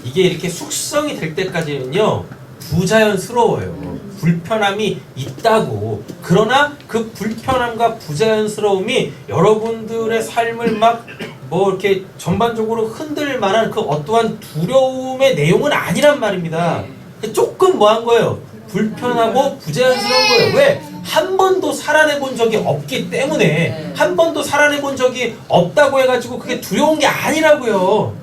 이게 이렇게 숙성이 될 때까지는요 부자연스러워요. 불편함이 있다고. 그러나 그 불편함과 부자연스러움이 여러분들의 삶을 막 뭐 이렇게 전반적으로 흔들 만한 그 어떠한 두려움의 내용은 아니란 말입니다. 조금 뭐한 거예요? 불편하고 부자연스러운 거예요. 왜? 한 번도 살아내 본 적이 없기 때문에. 한 번도 살아내 본 적이 없다고 해가지고 그게 두려운 게 아니라고요.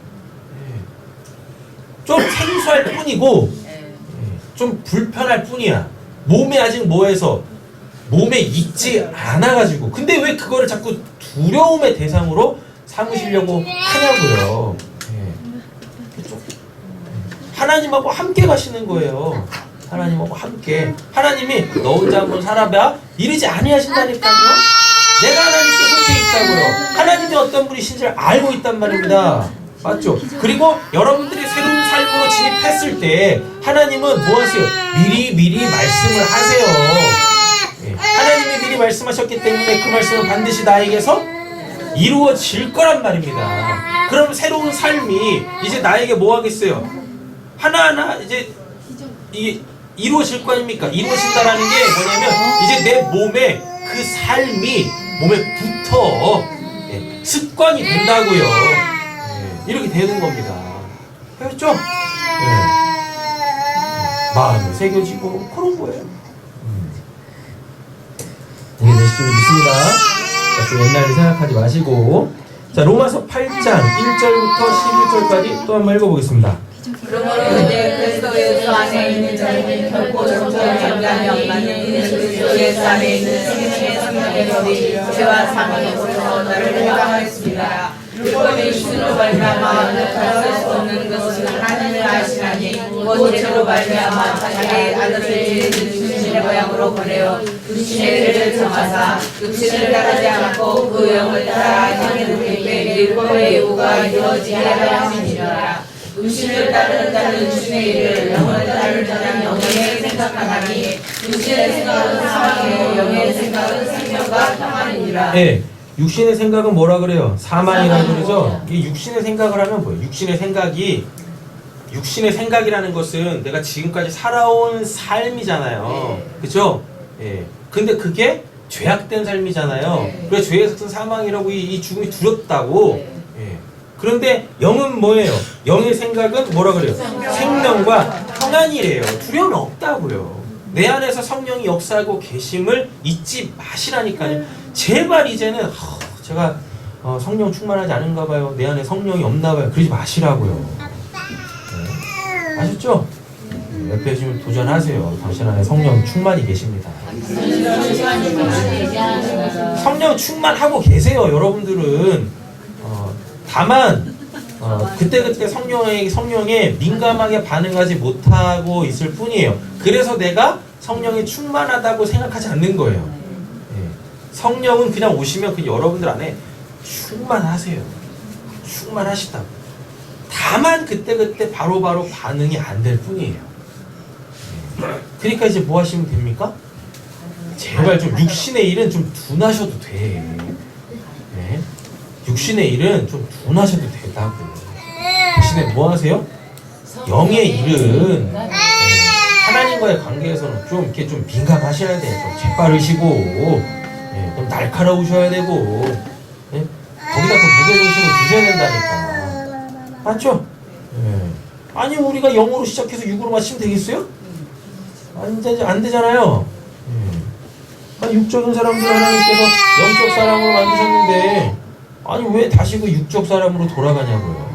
좀 생소할 뿐이고 좀 불편할 뿐이야. 몸에 아직 뭐해서 몸에 익지 않아가지고. 근데 왜 그거를 자꾸 두려움의 대상으로 삼으시려고 하냐고요. 하나님하고 함께 가시는 거예요. 하나님하고 함께. 하나님이 너 혼자 한번 살아봐 이러지 아니하신다니까요. 내가 하나님께 속해 있다고요. 하나님이 어떤 분이신지를 알고 있단 말입니다. 맞죠? 그리고 여러분들이 새로운 삶으로 진입했을 때 하나님은 뭐 하세요? 미리 말씀을 하세요. 하나님이 미리 말씀하셨기 때문에 그 말씀은 반드시 나에게서 이루어질 거란 말입니다. 그럼 새로운 삶이 이제 나에게 뭐 하겠어요? 하나하나 이제 이루어질 거 아닙니까? 이루어진다라는 게 뭐냐면 이제 내 몸에 그 삶이 몸에 붙어 습관이 된다고요. 이렇게 되는 겁니다. 그렇죠? 마음이 새겨지고 그런 거예요. 이게 되실 믿습니다. 자, 또 옛날을 생각하지 마시고. 자, 로마서 8장 1절부터 11절까지 또 한번 읽어보겠습니다. 그러므로 이제 그리스도 예수 안에 있는 자는 결코 정죄함이 없나니 이는 그리스도 예수 안에 있는 생명의 성령의 법이 죄와 사망의 법에서 나를 해방하였습니다. 율법의 육신으로 말미암아 능력할 수 없는 것은 하나님을 아시나니 곧 죄로 말미암아 자기의 아들을 육신의 모양으로 보내어 육신의 죄를 정하사 육신을 따르지 않고 그 영을 따라 형에 누릴 때 율법의 요구가 이루어지게 하려 하심이라. 육신을 따르는 자는 육신의 일을, 영을 따르는 자는 영의 생각하나니 육신의 생각은 사망이요 영의 생각은 생명과 평안이니라. 네, 육신의 생각은 뭐라 그래요? 사망이라고 그러죠. 이 육신의 생각을 하면 뭐예요? 육신의 생각이라는 것은 내가 지금까지 살아온 삶이잖아요. 그렇죠? 예. 근데 그게 죄악된 삶이잖아요. 그래서 죄에서 사망이라고 이 죽음이 두렵다고. 예. 그런데 영은 뭐예요? 영의 생각은 뭐라 그래요? 생명과 평안이래요. 두려움이 없다고요. 내 안에서 성령이 역사하고 계심을 잊지 마시라니까요. 제발 이제는 제가 성령 충만하지 않은가 봐요. 내 안에 성령이 없나 봐요. 그러지 마시라고요. 네. 아셨죠? 옆에 계시면 도전하세요. 당신 안에 성령 충만히 계십니다. 성령 충만하고 계세요. 여러분들은. 다만 그때그때 성령에 민감하게 반응하지 못하고 있을 뿐이에요. 그래서 내가 성령이 충만하다고 생각하지 않는 거예요. 성령은 그냥 오시면 그 여러분들 안에 충만하세요. 충만하시다고. 다만 그때그때 바로바로 반응이 안 될 뿐이에요. 그러니까 이제 뭐 하시면 됩니까? 제발 좀 육신의 일은 좀 둔하셔도 돼. 네. 육신의 일은 좀 둔하셔도 된다고. 대신에 뭐 하세요? 영의 일은 하나님과의 관계에서는 좀 이렇게 좀 민감하셔야 돼요. 좀 재빠르시고 좀 날카로우셔야 되고 거기다 또 무게중심을 두셔야 된다니까. 맞죠? 아니 우리가 영으로 시작해서 육으로 마치면 되겠어요? 안 되잖아요. 육적인 사람들 하나님께서 영적 사람으로 만드셨는데 아니 왜 다시 그 육적 사람으로 돌아가냐고요.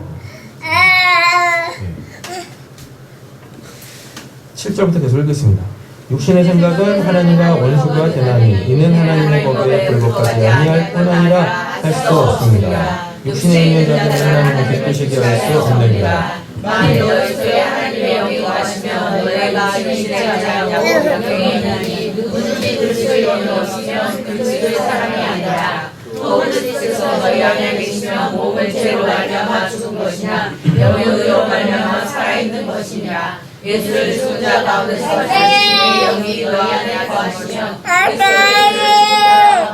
7절부터 계속 읽겠습니다. 육신의 생각은 하나님과 원수가 되나니 이는 하나님의 법에 불법하지 아니할 뿐 아니라 할 수도 없습니다. 육신에 있는 자들은 하나님을 기쁘시게 할 수 없느니라. 만일 너희 속에 하나님의 영이 거하시면 너희가 육신의 자냐고 명령이 있나니 누구든지 그리스도의 영이 없으면 그리스도의 사람이 아니라. 또 그리스도께서 너희 안에 계시면 몸은 죄로 말미암아 죽은 것이나 영으로 말미암아 살아있는 것이니라. 예수를 죽은 자 가운데서 살리시니 영이 너희 안에 거하시면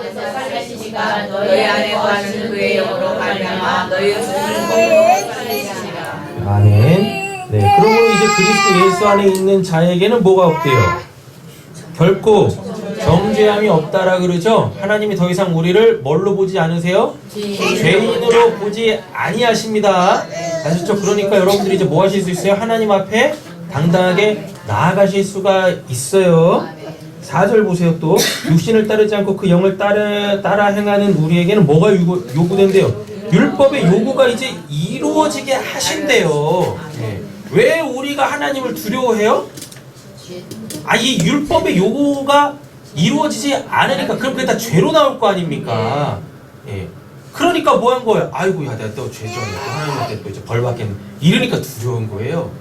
그리스도께서 살리시니까 너희 안에 거하시는 그의 영으로 말미암아 너희 죽은 몸으로 살리시니라. 아멘. 네, 그러므로 이제 그리스도 예수 안에 있는 자에게는 뭐가 없대요? 결코 정죄함이 없다라 그러죠. 하나님이 더 이상 우리를 뭘로 보지 않으세요? 죄인으로 보지 아니하십니다. 아셨죠? 그러니까 여러분들이 이제 뭐 하실 수 있어요? 하나님 앞에 당당하게 나아가실 수가 있어요. 4절 보세요. 또 육신을 따르지 않고 그 영을 따라 행하는 우리에게는 뭐가 요구된대요? 율법의 요구가 이제 이루어지게 하신대요. 네. 왜 우리가 하나님을 두려워해요? 이 율법의 요구가 이루어지지 않으니까. 그럼 그게 다 죄로 나올 거 아닙니까? 예. 그러니까 뭐 한 거예요? 아이고, 야, 내가 또 죄 좀 하나님한테 또 이제 벌 받겠네. 이러니까 두려운 거예요.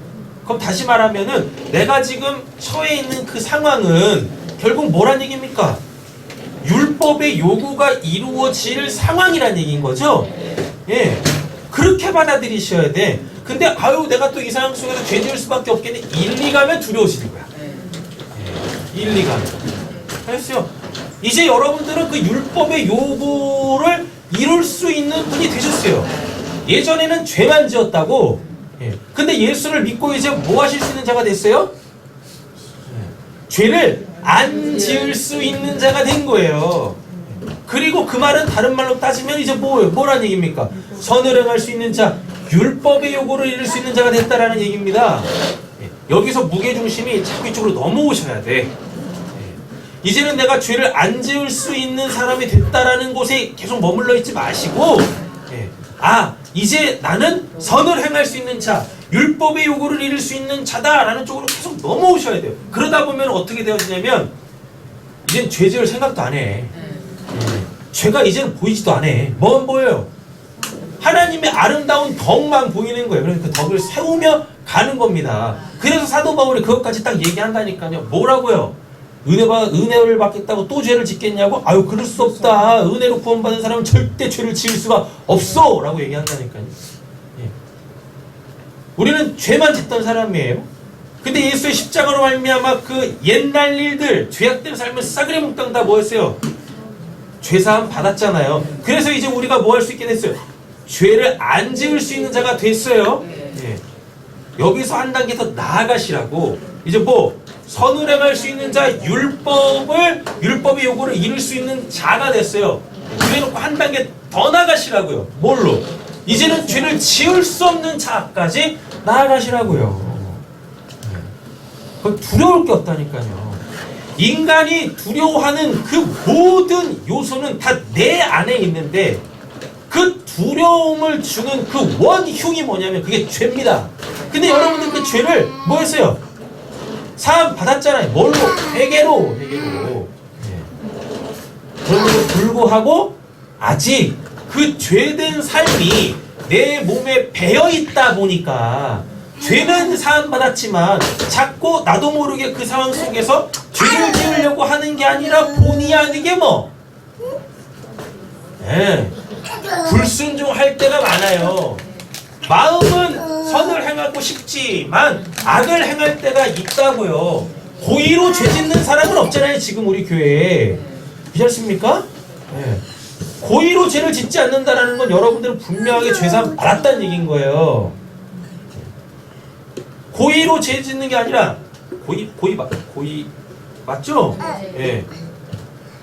그럼 다시 말하면은 내가 지금 처해 있는 그 상황은 결국 뭐란 얘기입니까? 율법의 요구가 이루어질 상황이란 얘기인 거죠? 예. 그렇게 받아들이셔야 돼. 근데 내가 또 이 상황 속에서 죄 지을 수밖에 없겠네. 1, 2가면 두려우시는 거야. 예. 1, 2가면. 알았어요? 이제 여러분들은 그 율법의 요구를 이룰 수 있는 분이 되셨어요. 예전에는 죄만 지었다고. 예. 근데 예수를 믿고 이제 뭐 하실 수 있는 자가 됐어요? 죄를 안 지을 수 있는 자가 된 거예요. 그리고 그 말은 다른 말로 따지면 이제 뭐란 얘기입니까? 선을 행할 수 있는 자, 율법의 요구를 이룰 수 있는 자가 됐다라는 얘기입니다. 여기서 무게중심이 자꾸 이쪽으로 넘어오셔야 돼. 이제는 내가 죄를 안 지을 수 있는 사람이 됐다라는 곳에 계속 머물러 있지 마시고, 이제 나는 선을 행할 수 있는 자, 율법의 요구를 이룰 수 있는 자다라는 쪽으로 계속 넘어오셔야 돼요. 그러다 보면 어떻게 되어지냐면 이젠 죄 지을 생각도 안 해. 죄가 이제는 보이지도 않아. 뭐만 보여요? 하나님의 아름다운 덕만 보이는 거예요. 그래서 그 덕을 세우며 가는 겁니다. 그래서 사도 바울이 그것까지 딱 얘기한다니까요. 뭐라고요? 은혜를 받겠다고 또 죄를 짓겠냐고? 그럴 수 없다. 은혜로 구원받은 사람은 절대 죄를 지을 수가 없어! 라고 얘기한다니까요. 예. 우리는 죄만 짓던 사람이에요. 근데 예수의 십자가로 말미암아 그 옛날 일들, 죄악된 삶을 싸그리 몽땅 다 뭐였어요? 죄사함 받았잖아요. 그래서 이제 우리가 뭐 할 수 있게 됐어요? 죄를 안 지을 수 있는 자가 됐어요. 예. 여기서 한 단계 더 나아가시라고. 이제 선을 행할 수 있는 자, 율법의 요구를 이룰 수 있는 자가 됐어요. 그래놓고 한 단계 더 나가시라고요. 뭘로? 이제는 죄를 지을 수 없는 자까지 나아가시라고요. 두려울 게 없다니까요. 인간이 두려워하는 그 모든 요소는 다 내 안에 있는데 그 두려움을 주는 그 원흉이 뭐냐면 그게 죄입니다. 근데 여러분들 그 죄를 뭐 했어요? 사함 받았잖아요. 뭘로? 회개로. 그런데도 불구하고 아직 그 죄된 삶이 내 몸에 배어있다 보니까 죄는 사함 받았지만 자꾸 나도 모르게 그 상황 속에서 죄를 지으려고 하는 게 아니라 본의 아니게 불순종할 때가 많아요. 마음은 선을 행하고 싶지만 악을 행할 때가 있다고요. 고의로 죄 짓는 사람은 없잖아요. 지금 우리 교회에. 그렇지 않습니까? 고의로 죄를 짓지 않는다는 건 여러분들은 분명하게 죄사함 받았다는 얘기인 거예요. 고의로 죄 짓는 게 아니라 고의 맞죠? 예.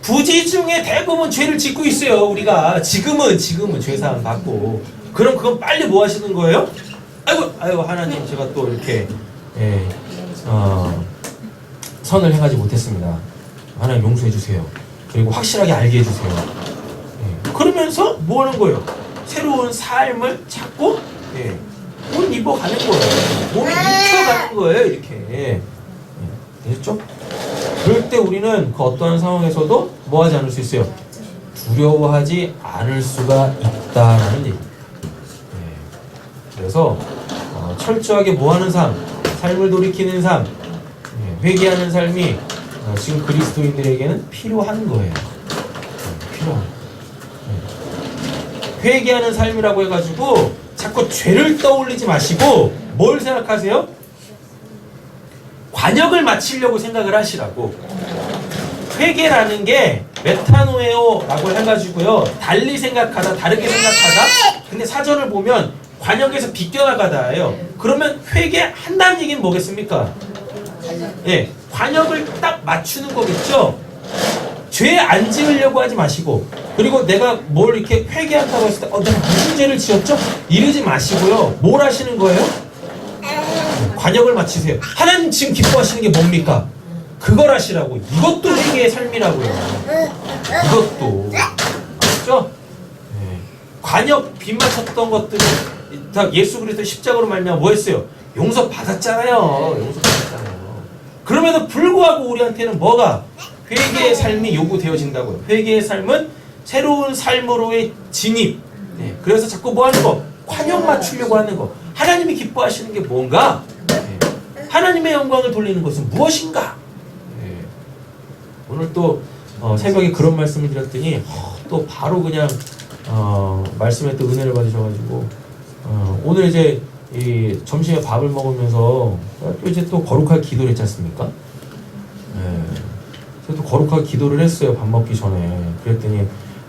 부지 중에 대부분 죄를 짓고 있어요. 우리가 지금은 죄사함 받고. 그럼 그건 빨리 뭐 하시는 거예요? 아이고 하나님 제가 또 이렇게 선을 행하지 못했습니다. 하나님 용서해 주세요. 그리고 확실하게 알게 해주세요. 그러면서 뭐 하는 거예요? 새로운 삶을 찾고 옷 입어가는 거예요. 몸이 익혀가는 거예요. 이렇게. 되셨죠? 그럴 때 우리는 그 어떠한 상황에서도 뭐 하지 않을 수 있어요? 두려워하지 않을 수가 있다라는 얘기. 그래서 철저하게 뭐 하는 삶을 돌이키는 삶, 회개하는 삶이 지금 그리스도인들에게는 필요한 거예요. 필요한. 회개하는 삶이라고 해가지고 자꾸 죄를 떠올리지 마시고 뭘 생각하세요? 관역을 마치려고 생각을 하시라고. 회개라는 게 메타노에오라고 해가지고요, 달리 생각하다, 다르게 생각하다. 근데 사전을 보면 관역에서 비껴나가다예요. 그러면 회개한다는 얘기는 뭐겠습니까? 관역을 딱 맞추는 거겠죠. 죄 안 지으려고 하지 마시고, 그리고 내가 뭘 이렇게 회개한다고 했을 때 내가 무슨 죄를 지었죠? 이러지 마시고요. 뭘 하시는 거예요? 관역을 맞추세요. 하나님 지금 기뻐하시는 게 뭡니까? 그걸 하시라고. 이것도 회개의 삶이라고요. 이것도. 그렇죠? 관역 빗 맞췄던 것들은 다 예수 그리스도 십자가로 말미암아 뭐 했어요? 용서 받았잖아요. 용서 받았잖아요. 그럼에도 불구하고 우리한테는 뭐가? 회개의 삶이 요구되어진다고요. 회개의 삶은 새로운 삶으로의 진입. 그래서 자꾸 뭐 하는 거? 관역 맞추려고 하는 거. 하나님이 기뻐하시는 게 뭔가? 하나님의 영광을 돌리는 것은 무엇인가? 오늘 또 새벽에 그런 말씀을 드렸더니 또 바로 그냥 말씀에 또 은혜를 받으셔가지고 오늘 이제 이 점심에 밥을 먹으면서 또 이제 또 거룩할 기도를 했지 않습니까? 그래서 또 거룩하게 기도를 했어요. 밥 먹기 전에. 그랬더니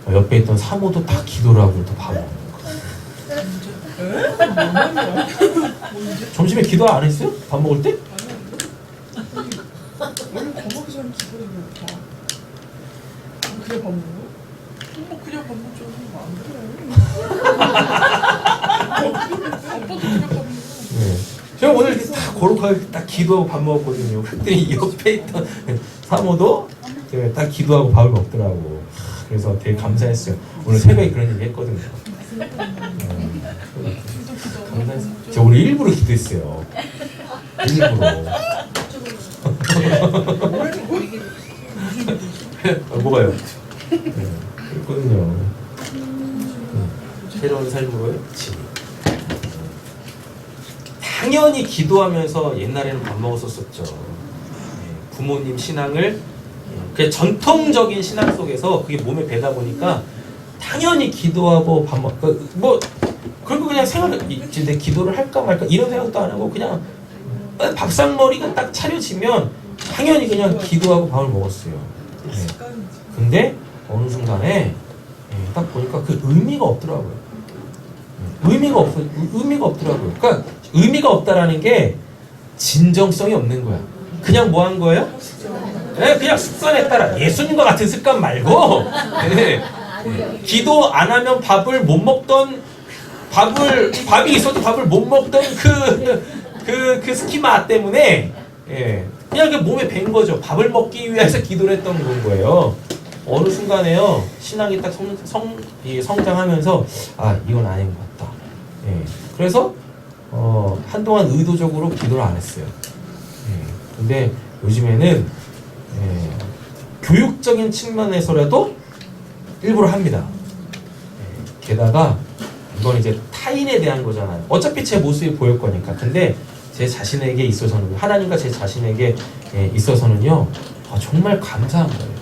옆에 있던 사모도 다 기도를 하고 또 밥을 먹는 거예요. 점심에 기도 안 했어요? 밥 먹을 때? 원래 밥 먹기 전에 기도를 왜 다? 그냥 밥 먹어? 그냥 밥 먹지 아빠도 그냥 밥 먹어. 제가 오늘 이렇게 다 거룩하게 딱 기도하고 밥 먹었거든요. 그랬더니 옆에 있던 사모도 딱 기도하고 밥을 먹더라고. 그래서 되게 감사했어요. 오늘 새벽에 그런 얘기 했거든요. 감사했어요. 제가 오늘 일부러 기도했어요. 일부러. 뭐가요? 그랬거든요. 새로운 삶으로의 진입. 당연히 기도하면서 옛날에는 밥 먹었었죠. 부모님 신앙을 그 전통적인 신앙 속에서 그게 몸에 배다 보니까 당연히 기도하고 밥 먹. 뭐 그리고 그냥 이제 내 기도를 할까 말까 이런 생각도 안 하고 그냥 밥상머리가 딱 차려지면 당연히 그냥 기도하고 밥을 먹었어요. 근데 어느 순간에 딱 보니까 그 의미가 없더라고요. 의미가 없더라고요. 그러니까 의미가 없다라는 게 진정성이 없는 거야. 그냥 뭐 한 거예요? 그냥 습관에 따라 예수님과 같은 습관 말고 기도 안 하면 밥을 못 먹던 밥이 있어도 밥을 못 먹던 그 스키마 때문에 그냥 그 몸에 밴 거죠. 밥을 먹기 위해서 기도를 했던 건 거예요. 어느 순간에요 신앙이 딱 성장하면서 이건 아닌 것 같다. 그래서 한동안 의도적으로 기도를 안 했어요. 근데 요즘에는 교육적인 측면에서라도 일부러 합니다. 게다가 이건 이제 타인에 대한 거잖아요. 어차피 제 모습이 보일 거니까. 근데 제 자신에게 있어서는 하나님과 제 자신에게 있어서는요 정말 감사한 거예요.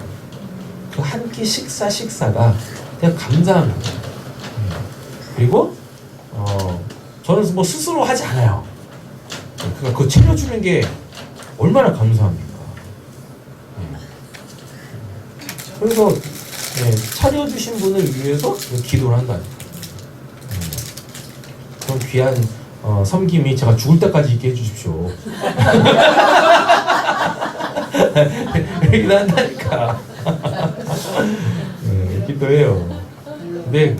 그 한 끼 식사가 되게 감사한 거예요. 그리고 저는 뭐 스스로 하지 않아요. 그러니까 그거 챙겨주는 게 얼마나 감사합니까. 그래서 차려주신 분을 위해서 기도를 한다니까. 그런 귀한 섬김이 제가 죽을 때까지 있게 해주십시오. 이렇게 한다니까. 기도해요. 근데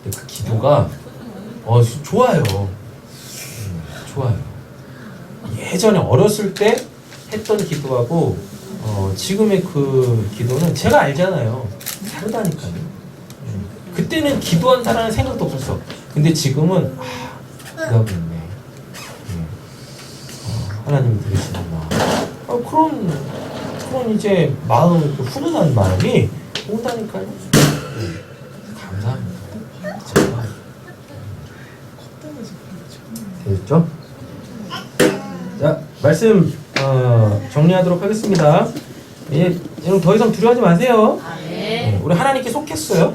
그 기도가 좋아요. 좋아요. 예전에 어렸을 때 했던 기도하고 지금의 그 기도는 제가 알잖아요. 다르다니까요. 그때는 기도한다라는 생각도 없었어. 근데 지금은 기도하고 있네. 하나님이 들으시는구나. 그런 이제 마음, 훈훈한 마음이 온다니까요. 감사합니다. 제가 됐죠? 자, 말씀 정리하도록 하겠습니다. 여러분 더 이상 두려워하지 마세요. 우리 하나님께 속했어요.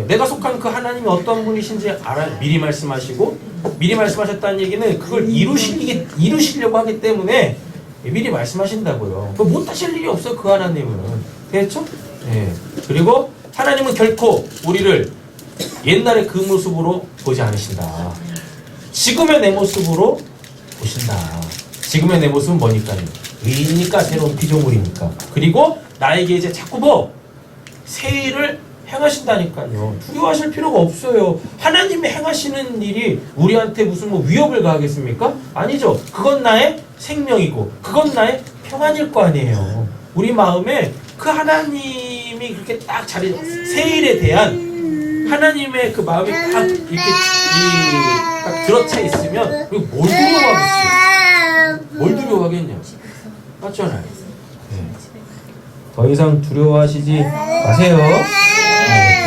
내가 속한 그 하나님이 어떤 분이신지 미리 말씀하시고, 미리 말씀하셨다는 얘기는 그걸 이루시려고 하기 때문에 미리 말씀하신다고요. 못 하실 일이 없어요, 그 하나님은. 됐죠? 그리고 하나님은 결코 우리를 옛날의 그 모습으로 보지 않으신다. 지금의 내 모습으로 보신다. 지금의 내 모습은 뭐니까요? 의인이니까, 새로운 피조물이니까. 그리고 나에게 이제 자꾸 새 일을 행하신다니까요. 두려워하실 필요가 없어요. 하나님이 행하시는 일이 우리한테 무슨 위협을 가하겠습니까? 아니죠. 그건 나의 생명이고 그건 나의 평안일 거 아니에요. 우리 마음에 그 하나님이 그렇게 딱 새 일에 대한 하나님의 그 마음이 딱 이렇게 딱 들어차 있으면 뭘 두려워하겠어요? 뭘 두려워하겠냐? 맞잖아요. 더 이상 두려워하시지 마세요.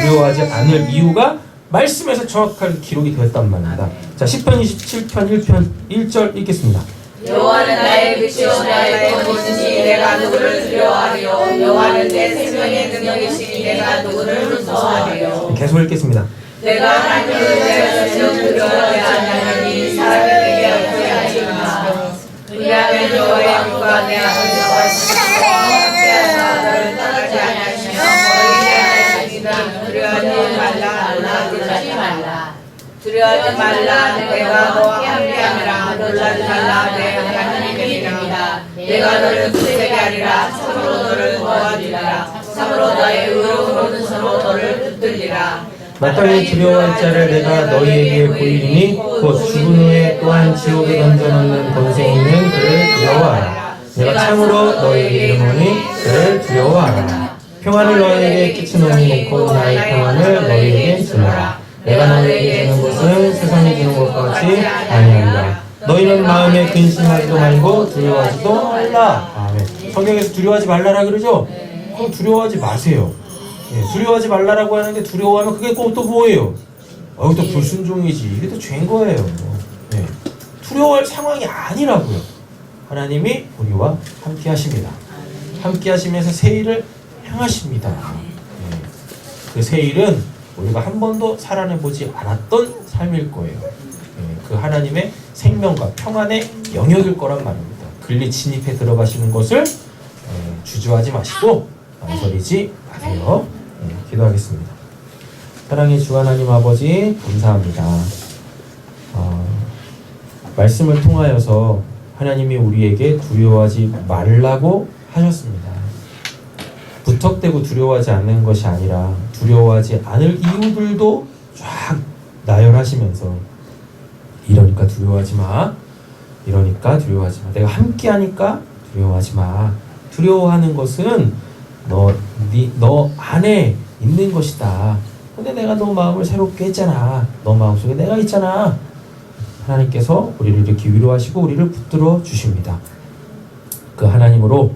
두려워하지 않을 이유가 말씀에서 정확하게 기록이 되었단 말입니다. 자, 10편 27편 1절 읽겠습니다. 여호와는 나의 빛이요 나의 검이시니 내가 누구를 두려워하리요. 여호와는 내 생명의 능력이시니 내가 누구를 무서워하리요. 계속 읽겠습니다. 내가 하나님을 대하여 두려워하지 않으니 사람에게 어찌하리까. 왜냐하면 여호와의 영과 내 앞에서 하시고 함께하사 너를 떠나지 아니하시며 멀리 하시니라. 두려워하지 말라. 두려워하지 말라. 내가 너와 함께하리라. 놀라지 말라. 내 하나님이니라. 내가 너를 굳세게 하리라. 참으로 너를 도와주리라. 참으로 너의 의로운 오른손으로 너를 붙들리라. 마땅히 두려워할 자를 내가 너희에게 보이리니 곧 죽은 후에 또한 지옥에 던져놓는 권세 있는 그를 두려워하라. 내가 참으로 너희에게 이르노니 그를 두려워하라. 평안을 너희에게 끼치노니 놓고 나의 평안을 너희에게 주노라. 내가 너희에게 주는 것은 세상이 주는 것과 같이 아니하리라. 너희는 마음에 근심하지도 말고 두려워하지도 말라. 아멘. 성경에서 두려워하지 말라라 그러죠? 그럼 두려워하지 마세요. 두려워하지 말라라고 하는데 두려워하면 그게 꼭 또 뭐예요? 또 불순종이지. 이게 또 죄인 거예요. 두려워할 상황이 아니라고요. 하나님이 우리와 함께 하십니다. 함께 하시면서 새 일을 행하십니다. 그 새 일은 우리가 한 번도 살아내보지 않았던 삶일 거예요. 그 하나님의 생명과 평안의 영역일 거란 말입니다. 근리 진입해 들어가시는 것을 주저하지 마시고 망설이지 마세요. 기도하겠습니다. 사랑의 주 하나님 아버지 감사합니다. 말씀을 통하여서 하나님이 우리에게 두려워하지 말라고 하셨습니다. 부턱대고 두려워하지 않는 것이 아니라 두려워하지 않을 이유들도 쫙 나열하시면서 이러니까 두려워하지 마. 이러니까 두려워하지 마. 내가 함께하니까 두려워하지 마. 두려워하는 것은 너 안에 있는 것이다. 근데 내가 너 마음을 새롭게 했잖아. 너 마음속에 내가 있잖아. 하나님께서 우리를 이렇게 위로하시고 우리를 붙들어 주십니다. 그 하나님으로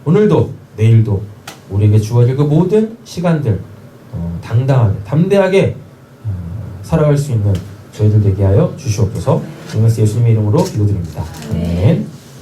오늘도 내일도 우리에게 주어질 그 모든 시간들 당당하게 담대하게 살아갈 수 있는 저희들 되게 하여 주시옵소서. 예수님의 이름으로 기도드립니다. 아멘.